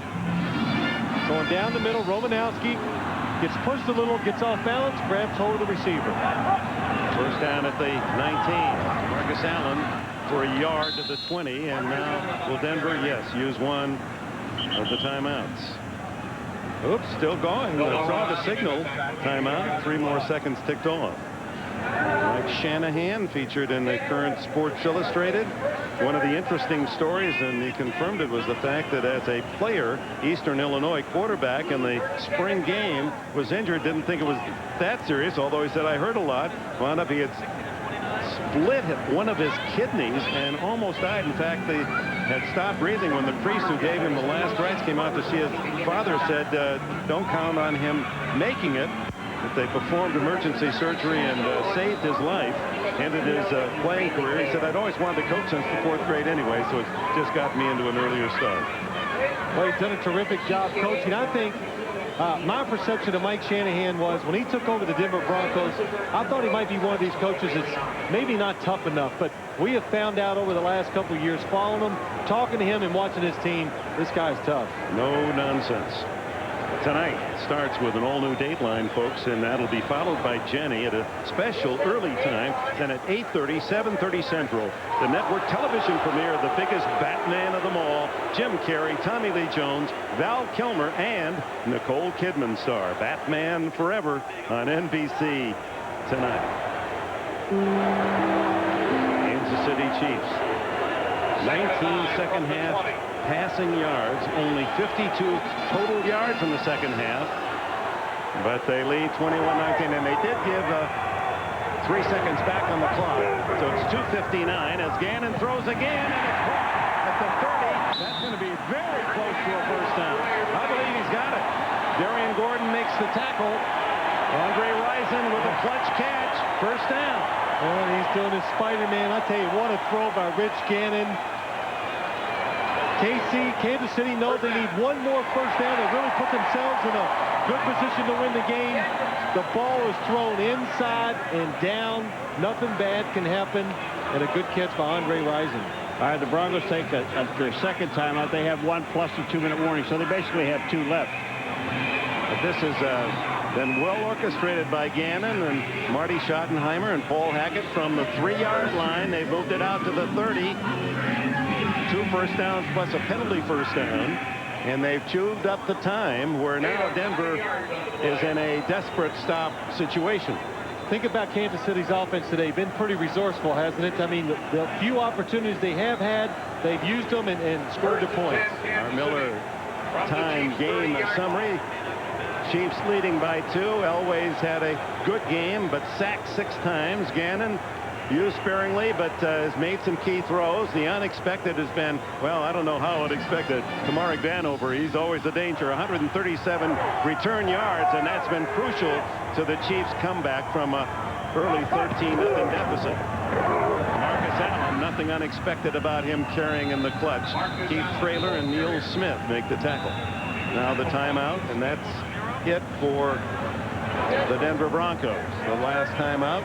Going down the middle, Romanowski gets pushed a little, gets off balance, grabs hold of the receiver. First down at the 19. Marcus Allen for a yard to the 20, and now will Denver, yes, use one of the timeouts. Oops, still going. I saw the signal. Timeout. 3 more seconds ticked off. Mike Shanahan featured in the current Sports Illustrated. One of the interesting stories, and he confirmed it, was the fact that as a player, Eastern Illinois quarterback in the spring game was injured. Didn't think it was that serious, although he said, I heard a lot. Wound up he had split one of his kidneys and almost died. In fact, they had stopped breathing when the priest who gave him the last rites came out to see his father. Said, don't count on him making it. But they performed emergency surgery and saved his life, ended his playing career. He said, I'd always wanted to coach since the 4th grade anyway, so it just got me into an earlier start. Well, he's done a terrific job coaching. I think my perception of Mike Shanahan was when he took over the Denver Broncos, I thought he might be one of these coaches that's maybe not tough enough, but we have found out over the last couple of years, following him, talking to him and watching his team, this guy's tough. No nonsense. Tonight starts with an all-new Dateline, folks, and that'll be followed by Jenny at a special early time. Then at 8:30, 7:30 Central, the network television premiere of the biggest Batman of them all, Jim Carrey, Tommy Lee Jones, Val Kilmer, and Nicole Kidman star Batman Forever on NBC tonight. Kansas City Chiefs, 19 second half passing yards, only 52 total yards in the second half, but they lead 21-19, and they did give 3 seconds back on the clock. So it's 2:59 as Gannon throws again, and it's caught at the 30. That's going to be very close to a first down. I believe he's got it. Darian Gordon makes the tackle. Andre Rison with a clutch catch. First down. And he's doing his Spider-Man. I tell you, what a throw by Rich Gannon. Kansas City knows they need one more first down to really put themselves in a good position to win the game. The ball is thrown inside and down. Nothing bad can happen. And a good catch by Andre Rison. All right, the Broncos take their second timeout. They have 1 plus the 2-minute warning, so they basically have 2 left. But this is been well orchestrated by Gannon and Marty Schottenheimer and Paul Hackett from the 3-yard line. They moved it out to the 30. 2 first downs plus a penalty first down. And they've chewed up the time where now Denver is in a desperate stop situation. Think about Kansas City's offense today. Been pretty resourceful, hasn't it? I mean, the few opportunities they have had, they've used them and scored the points. Our Miller time game summary. Chiefs leading by 2. Elway's had a good game, but sacked 6 times. Gannon used sparingly, but has made some key throws. The unexpected has been, well, I don't know how unexpected. Tamarick Vanover, he's always a danger. 137 return yards, and that's been crucial to the Chiefs' comeback from a early 13-0 deficit. Marcus Allen, nothing unexpected about him carrying in the clutch. Keith Traylor and Neil Smith make the tackle. Now the timeout, and that's it for the Denver Broncos. The last timeout.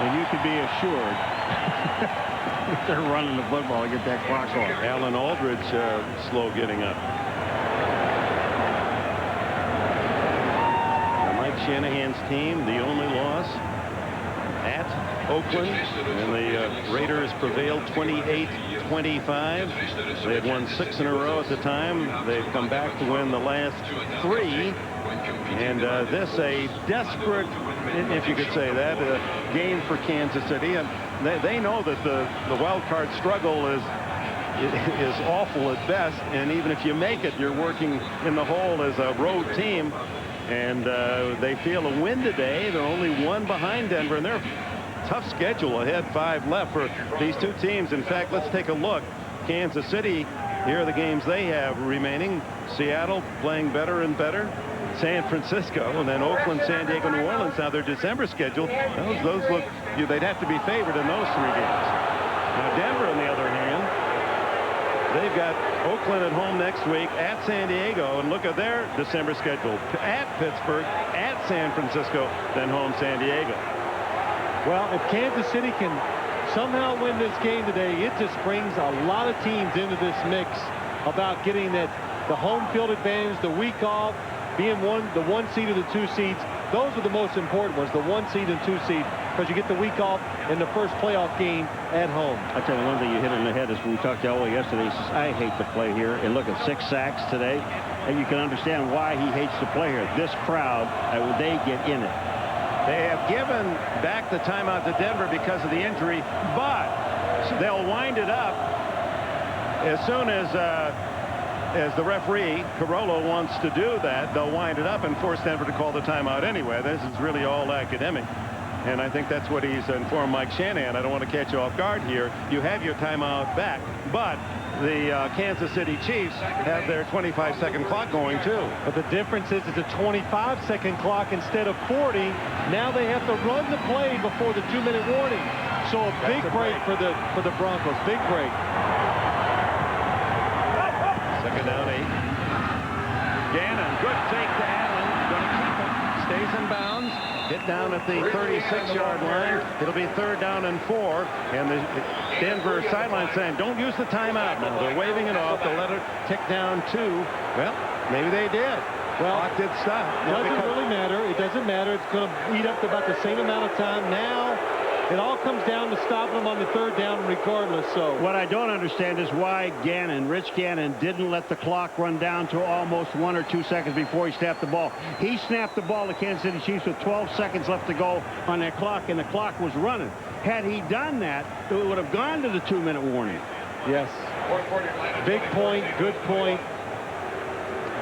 And you can be assured if they're running the football to get that clock off. Alan Aldridge slow getting up. Now Mike Shanahan's team, the only loss at Oakland, and the Raiders prevailed 28-25. They had won 6 in a row at the time. They've come back to win the last 3. And this a desperate, if you could say that, game for Kansas City. And they know that the wild card struggle is awful at best. And even if you make it, you're working in the hole as a road team. And they feel a win today. They're only 1 behind Denver, and they're tough schedule ahead. 5 left for these 2 teams. In fact, let's take a look. Kansas City, here are the games they have remaining. Seattle playing better and better. San Francisco, and then Oakland, San Diego, New Orleans. Now their December schedule, those look, they'd have to be favored in those 3 games. Now Denver, on the other hand, they've got Oakland at home next week, at San Diego, and look at their December schedule. At Pittsburgh, at San Francisco, then home San Diego. Well, if Kansas City can somehow win this game today, it just brings a lot of teams into this mix about getting the home field advantage, the week off, being the 1 seed or the 2 seeds. Those are the most important ones, the 1 seed and 2 seed, because you get the week off in the first playoff game at home. I tell you, one thing you hit on the head is when we talked to Elway yesterday. He says, I hate to play here. And look at 6 sacks today, and you can understand why he hates to play here. This crowd, they get in it. They have given back the timeout to Denver because of the injury, but they'll wind it up as soon as the referee, Carollo, wants to do that. They'll wind it up and force Denver to call the timeout anyway. This is really all academic. And I think that's what he's informed Mike Shanahan. I don't want to catch you off guard here. You have your timeout back, but the Kansas City Chiefs have their 25-second clock going too. But the difference is it's a 25-second clock instead of 40. Now they have to run the play before the 2-minute warning. So a big break for the Broncos. Big break. Second down 8. Gannon, good take to Allen. Going to keep it. Stays in bounds. Hit down at the 36-yard line. It'll be 3rd down and 4. And the Denver sideline saying, don't use the timeout now. They're waving it off. They'll let it tick down 2. Well, maybe they did. Well, clock did stop. It doesn't really matter. It doesn't matter. It's going to eat up about the same amount of time. Now, it all comes down to stopping them on the 3rd down regardless. So what I don't understand is why Rich Gannon, didn't let the clock run down to almost 1 or 2 seconds before he snapped the ball. He snapped the ball to Kansas City Chiefs with 12 seconds left to go on that clock, and the clock was running. Had he done that, it would have gone to the 2-minute warning. Yes. Big point, good point.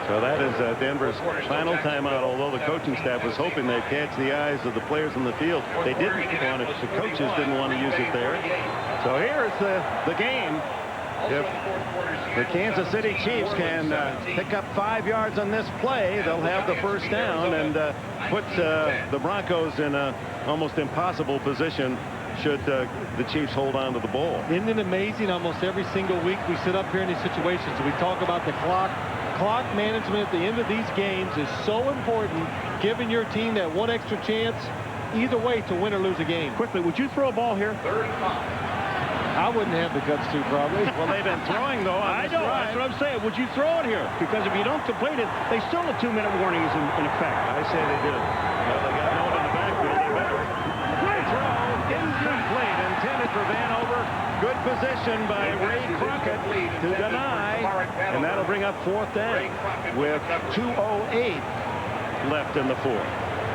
So that is Denver's final timeout, although the coaching staff was hoping they'd catch the eyes of the players in the field. They didn't want it. The coaches didn't want to use it there. So here's the game. If the Kansas City Chiefs can pick up 5 yards on this play, they'll have the first down and put the Broncos in a almost impossible position should the Chiefs hold on to the ball. Isn't it amazing? Almost every single week we sit up here in these situations and we talk about the clock. Clock management at the end of these games is so important, giving your team that one extra chance either way to win or lose a game. Quickly, would you throw a ball here? I wouldn't have the guts to, probably. Well, they've been throwing, though, on I know. That's what I'm saying. Would you throw it here? Because if you don't complete it, they still have 2-minute warnings in effect. I say they do. Well, they got no one in the backfield. They better. Throw incomplete. Intended for Vanover. Good position by Ray Crockett to deny. And that'll bring up 4th down with 2:08 left in the 4th.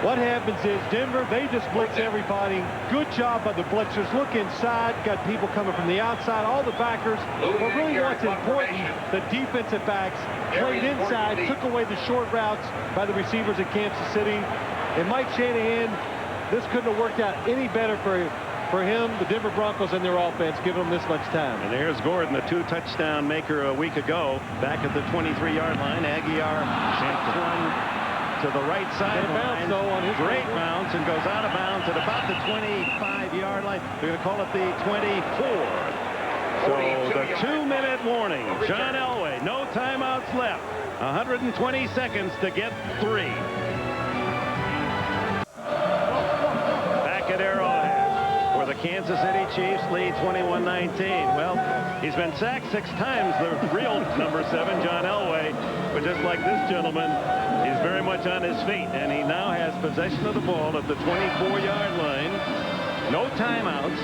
What happens is Denver, they just blitz everybody. Good job by the blitzers. Look inside. Got people coming from the outside, all the backers. But really what's important, the defensive backs played inside, took away the short routes by the receivers at Kansas City. And Mike Shanahan, this couldn't have worked out any better for him, the Denver Broncos, and their offense, giving them this much time. And there's Gordon, the 2-touchdown maker a week ago, back at the 23-yard line. Aguiar takes one to the right sideline. Great bounce and goes out of bounds at about the 25-yard line. They're going to call it the 24. So the 2-minute warning. John Elway, no timeouts left. 120 seconds to get 3. Back at Arrowhead, where the Kansas City Chiefs lead 21-19. Well, he's been sacked 6 times, the real number 7, John Elway. But just like this gentleman, he's very much on his feet, and he now has possession of the ball at the 24-yard line. No timeouts.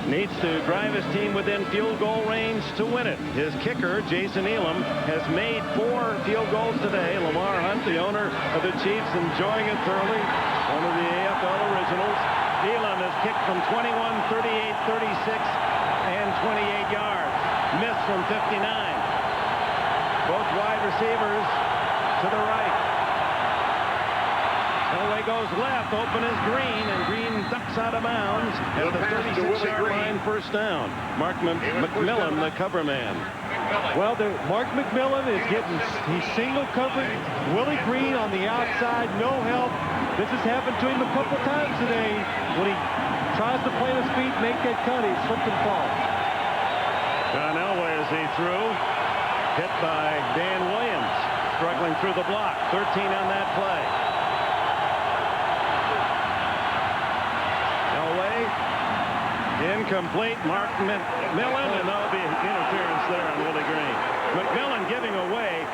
Needs to drive his team within field goal range to win it. His kicker, Jason Elam, has made 4 field goals today. Lamar Hunt, the owner of the Chiefs, enjoying it thoroughly. One of the AFL originals. Elam has kicked from 21, 38, 36, and 28 yards. Missed from 59. Both wide receivers to the right. Elway goes left, open is Green, and Green ducks out of bounds at the 36-yard line, first down. Mark McMillan, the cover man. Well, Mark McMillan is he's single covered. Willie Green on the outside, no help. This has happened to him a couple times today. When he tries to plant his feet, make that cut, he slipped and falls. John Elway as he threw, hit by Dan Williams, struggling through the block. 13 on that play. Incomplete. Mark McMillan, and there'll be interference there on Willie Green. McMillan giving away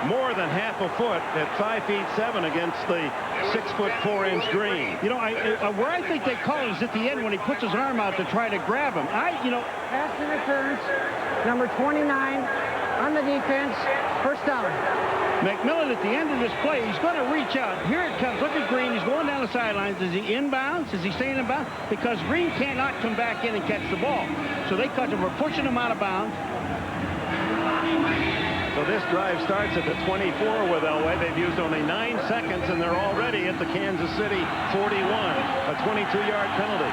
more than half a foot at 5'7" against the 6'4" Green. You know, where I think they call it is at the end when he puts his arm out to try to grab him. Pass interference, number 29 on the defense, first down. McMillan at the end of this play, he's going to reach out. Here it comes. Look at Green. He's going down the sidelines. Is he inbounds? Is he staying in bounds? Because Green cannot come back in and catch the ball. So they cut him. We're pushing him out of bounds. So this drive starts at the 24 with Elway. They've used only 9 seconds, and they're already at the Kansas City 41, a 22-yard penalty.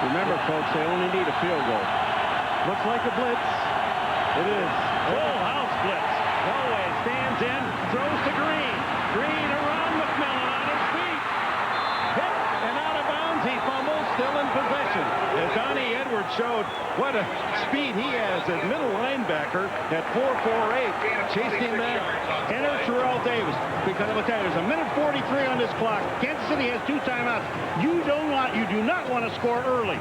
Remember, folks, they only need a field goal. Looks like a blitz. It is. Full house blitz. Elway stands in, throws to Green. Green around McMillan on his feet. Hit and out of bounds. He fumbles, still in possession. As Donnie Edwards showed what a speed he has as middle linebacker at 4.48. Chased him back. Enter Terrell Davis. Because I'm going to tell you, there's a minute 43 on this clock. Kansas City has 2 timeouts. You do not want to score early.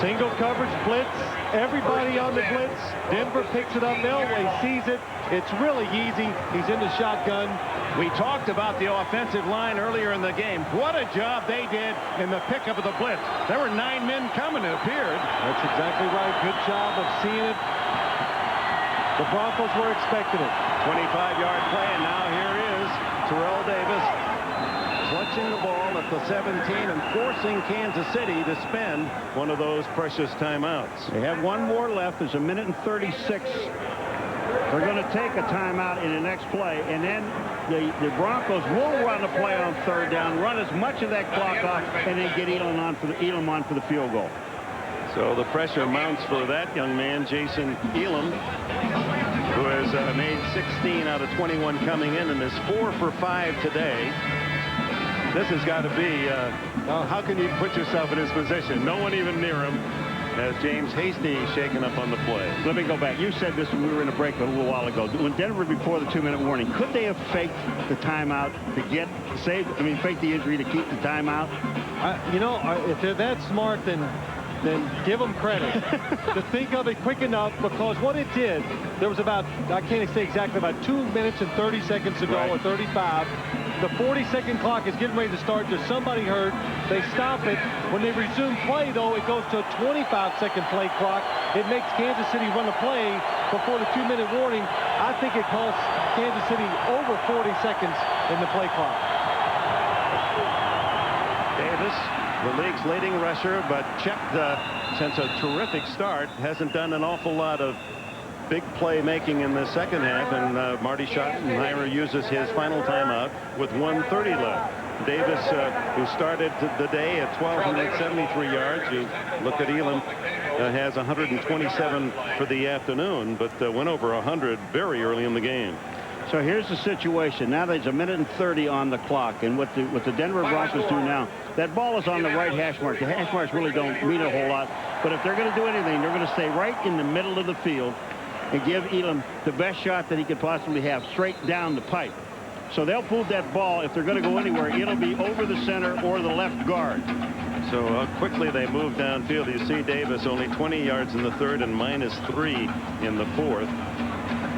Single coverage blitz. Everybody on the blitz. Denver picks it up. Elway sees it. It's really easy. He's in the shotgun. We talked about the offensive line earlier in the game. What a job they did in the pickup of the blitz. There were 9 men coming, it appeared. That's exactly right. Good job of seeing it. The Broncos were expecting it. 25-yard play, and now here is Terrell Davis clutching the ball at the 17 and forcing Kansas City to spend one of those precious timeouts. They have one more left. There's 1:36. They're going to take a timeout in the next play, and then the Broncos will run a play on third down, run as much of that clock off, and then get Elam on for the field goal. So the pressure mounts for that young man, Jason Elam, who has made 16 out of 21 coming in and is 4 for 5 today. This has got to be, how can you put yourself in his position? No one even near him. As James Hastings shaken up on the play. Let me go back. You said this when we were in a break a little while ago. When Denver, before the 2-minute warning, could they have faked the timeout to fake the injury to keep the timeout? If they're that smart, then give them credit to think of it quick enough, because what it did, there was about, I can't say exactly, about 2 minutes and 30 seconds ago, or 35. The 40-second clock is getting ready to start. There's somebody hurt. They stop it. When they resume play, though, it goes to a 25-second play clock. It makes Kansas City run a play before the 2-minute warning. I think it costs Kansas City over 40 seconds in the play clock. Davis, the league's leading rusher, but checked since a terrific start. Hasn't done an awful lot of big play making in the second half, and Marty Schottenheimer uses his final timeout with 1:30 left. Davis, who started the day at 1,273 yards, you look at Elam, has 127 for the afternoon, but went over 100 very early in the game. So here's the situation. Now there's 1:30 on the clock, and what the Denver Broncos do now, that ball is on the right hash mark. The hash marks really don't mean a whole lot, but if they're going to do anything, they're going to stay right in the middle of the field and give Elam the best shot that he could possibly have, straight down the pipe. So they'll move that ball. If they're going to go anywhere, it'll be over the center or the left guard. So quickly they move downfield. You see Davis only 20 yards in the third and -3 in the fourth.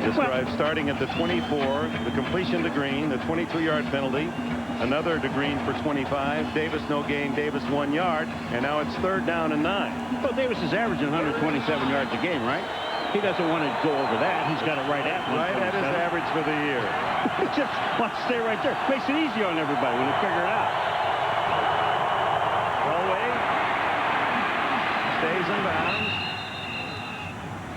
This drive starting at the 24, the completion to Green, the 22-yard penalty, another to Green for 25. Davis no gain, Davis 1 yard, and now it's 3rd down and 9. Well, Davis is averaging 127 yards a game, right? He doesn't want to go over that. He's got it right at his average for the year. He just wants to stay right there. Makes it easy on everybody when they figure it out. Galway stays in bounds.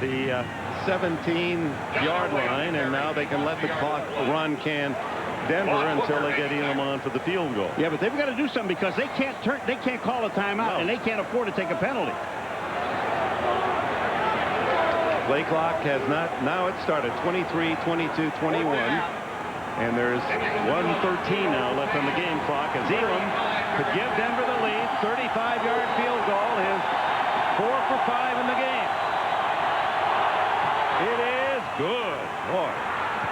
The 17-yard line, and now they can let the clock run, Denver, until they get Elam on for the field goal. Yeah, but they've got to do something because they can't call a timeout, and they can't afford to take a penalty. Play clock has not, now it started 23, 22, 21, and there's 1:13 now left on the game clock as Elam could give Denver the lead. 35-yard field goal is 4 for 5 in the game. It is good. Boy,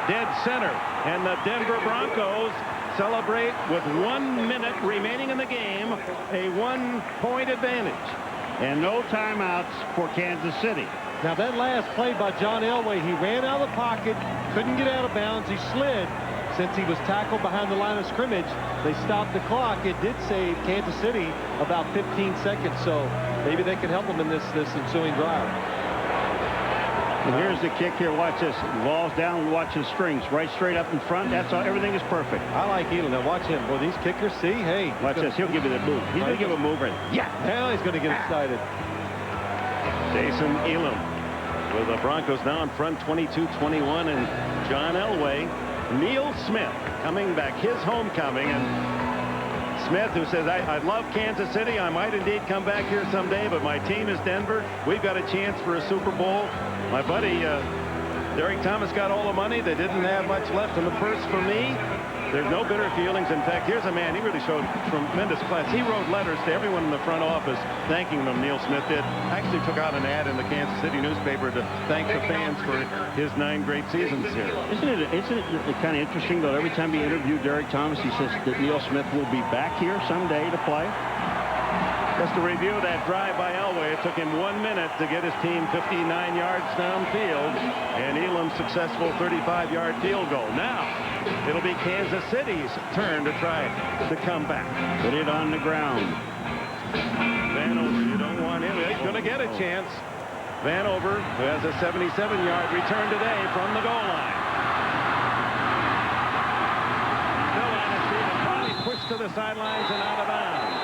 dead center, and the Denver Broncos celebrate with 1 minute remaining in the game, a 1-point advantage. And no timeouts for Kansas City. Now that last play by John Elway, he ran out of the pocket, couldn't get out of bounds. He slid. Since he was tackled behind the line of scrimmage, they stopped the clock. It did save Kansas City about 15 seconds, so maybe they can help them in this ensuing drive. And here's the kick here. Watch this. Ball's down. Watch the strings. Right straight up in front. That's all. Everything is perfect. I like Elam. Now watch him. Boy, these kickers, see? Hey. Watch this. He'll give you that move. He's going to give a move right. Yeah. Now he's going to get excited. Jason Elam with the Broncos now in front, 22-21, and John Elway. Neil Smith coming back, his homecoming, and Smith, who says, I love Kansas City. I might indeed come back here someday, but my team is Denver. We've got a chance for a Super Bowl. My buddy Derek Thomas got all the money. They didn't have much left in the purse for me. There's no bitter feelings. In fact, here's a man, he really showed tremendous class. He wrote letters to everyone in the front office thanking them, Neil Smith did. Actually took out an ad in the Kansas City newspaper to thank the fans for his 9 great seasons here. Isn't it kind of interesting, though, every time you interview Derek Thomas, he says that Neil Smith will be back here someday to play? Just to review that drive by Elway, it took him 1 minute to get his team 59 yards downfield, and Elam's successful 35-yard field goal. Now, it'll be Kansas City's turn to try to come back. Put it on the ground. Vanover, you don't want him. He's going to get a chance. Vanover, who has a 77-yard return today from the goal line. Still on his feet, and finally pushed to the sidelines and out of bounds.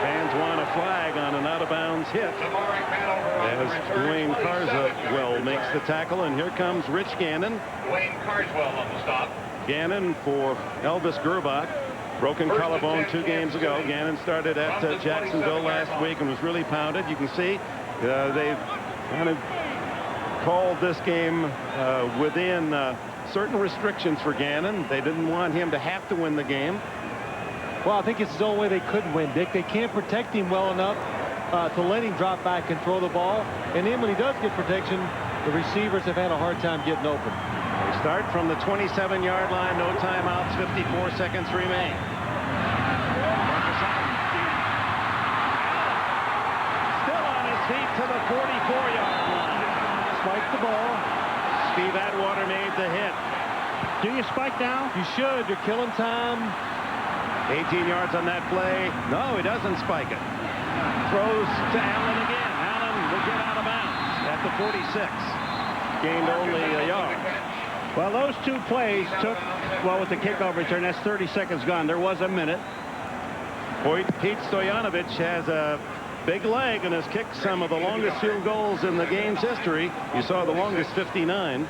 Fans want a flag on an out-of-bounds hit as Dwayne Carswell makes the tackle, and here comes Rich Gannon. Dwayne Carswell on the stop. Gannon for Elvis Gerbach. Broken collarbone 2 games ago. Gannon started at Jacksonville last week and was really pounded. You can see they've kind of called this game within certain restrictions for Gannon. They didn't want him to have to win the game. Well, I think it's the only way they could win, Dick. They can't protect him well enough to let him drop back and throw the ball. And then when he does get protection, the receivers have had a hard time getting open. They start from the 27-yard line. No timeouts. 54 seconds remain. Still on his feet to the 44-yard line. Spike the ball. Steve Atwater made the hit. Do you spike now? You should. You're killing time. 18 yards on that play. No, he doesn't spike it. Throws to Allen again. Allen will get out of bounds at the 46. Gained only a yard. Well, those 2 plays took, well, with the kickoff return, that's 30 seconds gone. There was a minute. Pete Stoyanovich has a big leg and has kicked some of the longest field goals in the game's history. You saw the longest 59.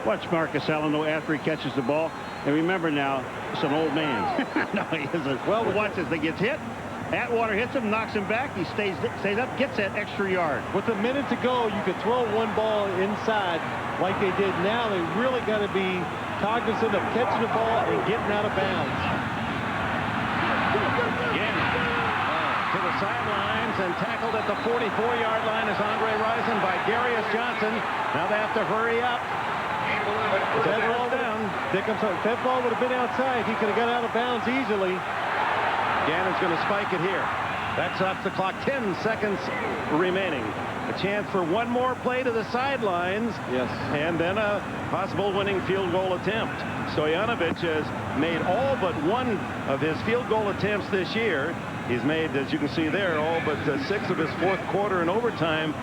Watch Marcus Allen, though, after he catches the ball. And remember now, it's an old man. No, he isn't. Well, watch this. He gets hit. Atwater hits him, knocks him back. He stays up, gets that extra yard. With a minute to go, you could throw one ball inside like they did now. They really got to be cognizant of catching the ball and getting out of bounds. Again, to the sidelines and tackled at the 44-yard line is Andre Rison by Darius Johnson. Now they have to hurry up. That ball would have been outside. He could have got out of bounds easily. Gannon's going to spike it here. That stops the clock. 10 seconds remaining. A chance for one more play to the sidelines. Yes. And then a possible winning field goal attempt. Stoyanovich has made all but one of his field goal attempts this year. He's made, as you can see there, all but 6 of his fourth quarter and overtime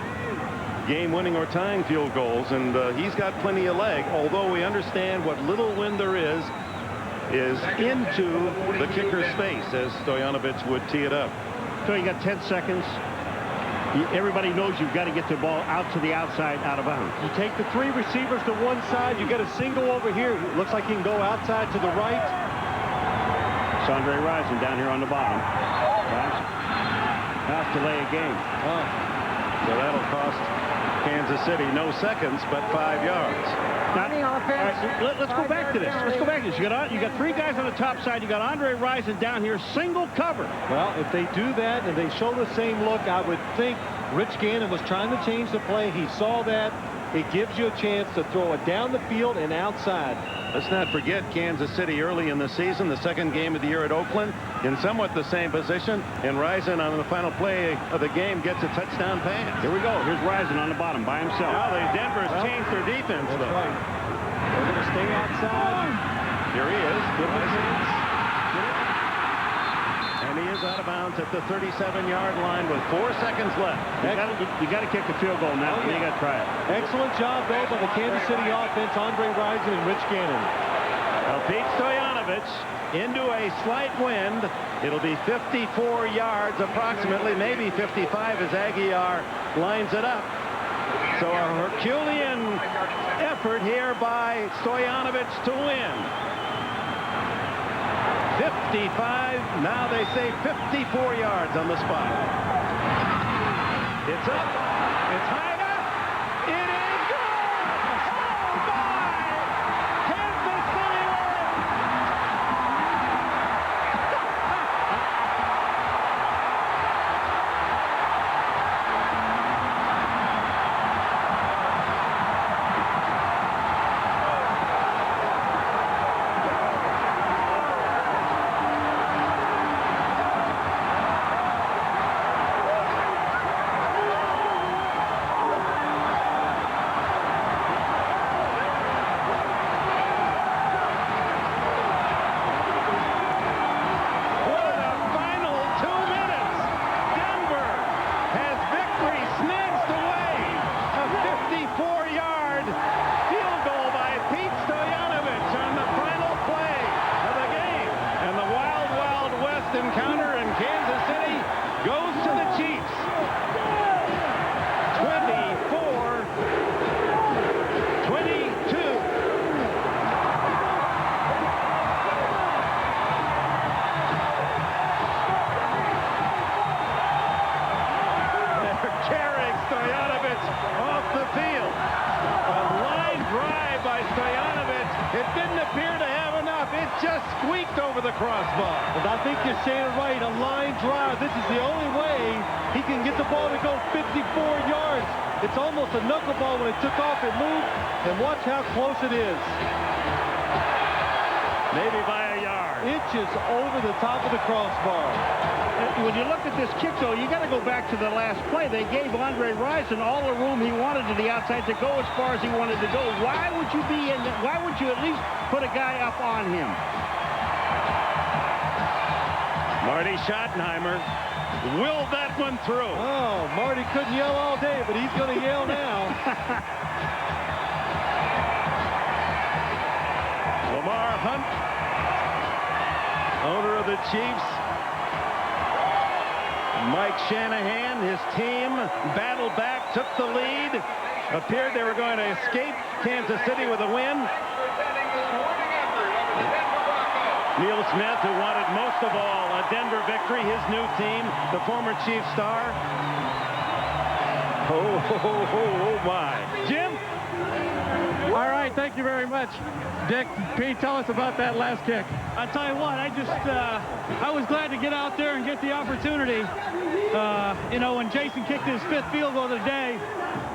game-winning or tying field goals, and he's got plenty of leg, although we understand what little wind there is into the kicker's face, as Stoyanovich would tee it up. So you got 10 seconds. Everybody knows you've got to get the ball out to the outside, out of bounds. You take the 3 receivers to one side. You got a single over here. It looks like he can go outside to the right. It's Andre Rison down here on the bottom. Has to lay a game. So that'll cost Kansas City no seconds, but 5 yards. Let's go back to this. Let's go back to this. You got 3 guys on the top side. You got Andre Rison down here, single cover. Well, if they do that and they show the same look, I would think Rich Gannon was trying to change the play. He saw that. It gives you a chance to throw it down the field and outside. Let's not forget Kansas City early in the season, the second game of the year at Oakland, in somewhat the same position. And Rison on the final play of the game gets a touchdown pass. Here we go. Here's Rison on the bottom by himself. Now Denver's changed their defense, that's though. Right. They're going to stay outside. Here he is. Good chance. And he is out of bounds at the 37-yard line with 4 seconds left. You got to kick the field goal now. You got to try it. Excellent job, though, by the Kansas City offense. Andre Rison and Rich Gannon. Well, Pete Stoyanovich into a slight wind. It'll be 54 yards approximately, maybe 55 as Aguiar lines it up. So a Herculean effort here by Stoyanovich to win. 55, now they say 54 yards on the spot. It's up, it's high enough, it is good! Oh my! Kansas City crossbar. And I think you're saying it right. A line drive. This is the only way he can get the ball to go 54 yards. It's almost a knuckleball when it took off. It moved. And watch how close it is. Maybe by a yard. Inches over the top of the crossbar. When you look at this kick, though, you got to go back to the last play. They gave Andre Rison all the room he wanted to the outside to go as far as he wanted to go. Why would you be in? Why would you at least put a guy up on him? Marty Schottenheimer willed that one through. Oh, Marty couldn't yell all day, but he's going to yell now. Lamar Hunt, owner of the Chiefs. Mike Shanahan, his team battled back, took the lead. Appeared they were going to escape Kansas City with a win. Neil Smith, who wanted most of all a Denver victory, his new team, the former Chief star. Oh my. Jim? All right, thank you very much. Dick, Pete, tell us about that last kick. I tell you what, I was glad to get out there and get the opportunity. You know, when Jason kicked his 5th field goal of the day,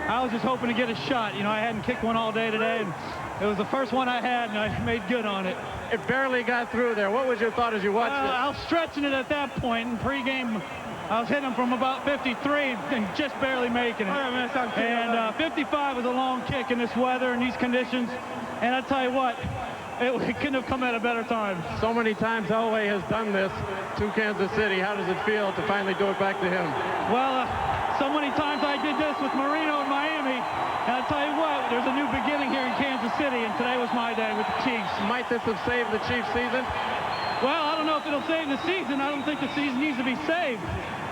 I was just hoping to get a shot. You know, I hadn't kicked one all day today, and it was the first one I had, and I made good on it. It barely got through there. What was your thought as you watched it? I was stretching it at that point. In pregame, I was hitting him from about 53 and just barely making it. And 55 was a long kick in this weather and these conditions. And I tell you what, it couldn't have come at a better time. So many times Elway has done this to Kansas City. How does it feel to finally do it back to him? Well, so many times I did this with Marino in Miami. And I'll tell you what, there's a new beginning here in Kansas City, and today was my day with the Chiefs. Might this have saved the Chiefs season? Well, I don't know if it'll save the season. I don't think the season needs to be saved.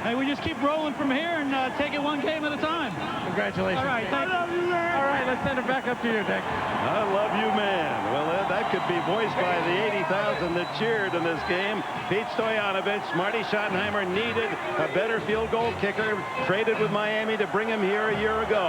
And we just keep rolling from here and take it one game at a time. Congratulations. All right, thank you. I love you, man. All right, let's send it back up to you, Dick. I love you, man. Well, that could be voiced by the 80,000 that cheered in this game. Pete Stoyanovich, Marty Schottenheimer needed a better field goal kicker, traded with Miami to bring him here a year ago.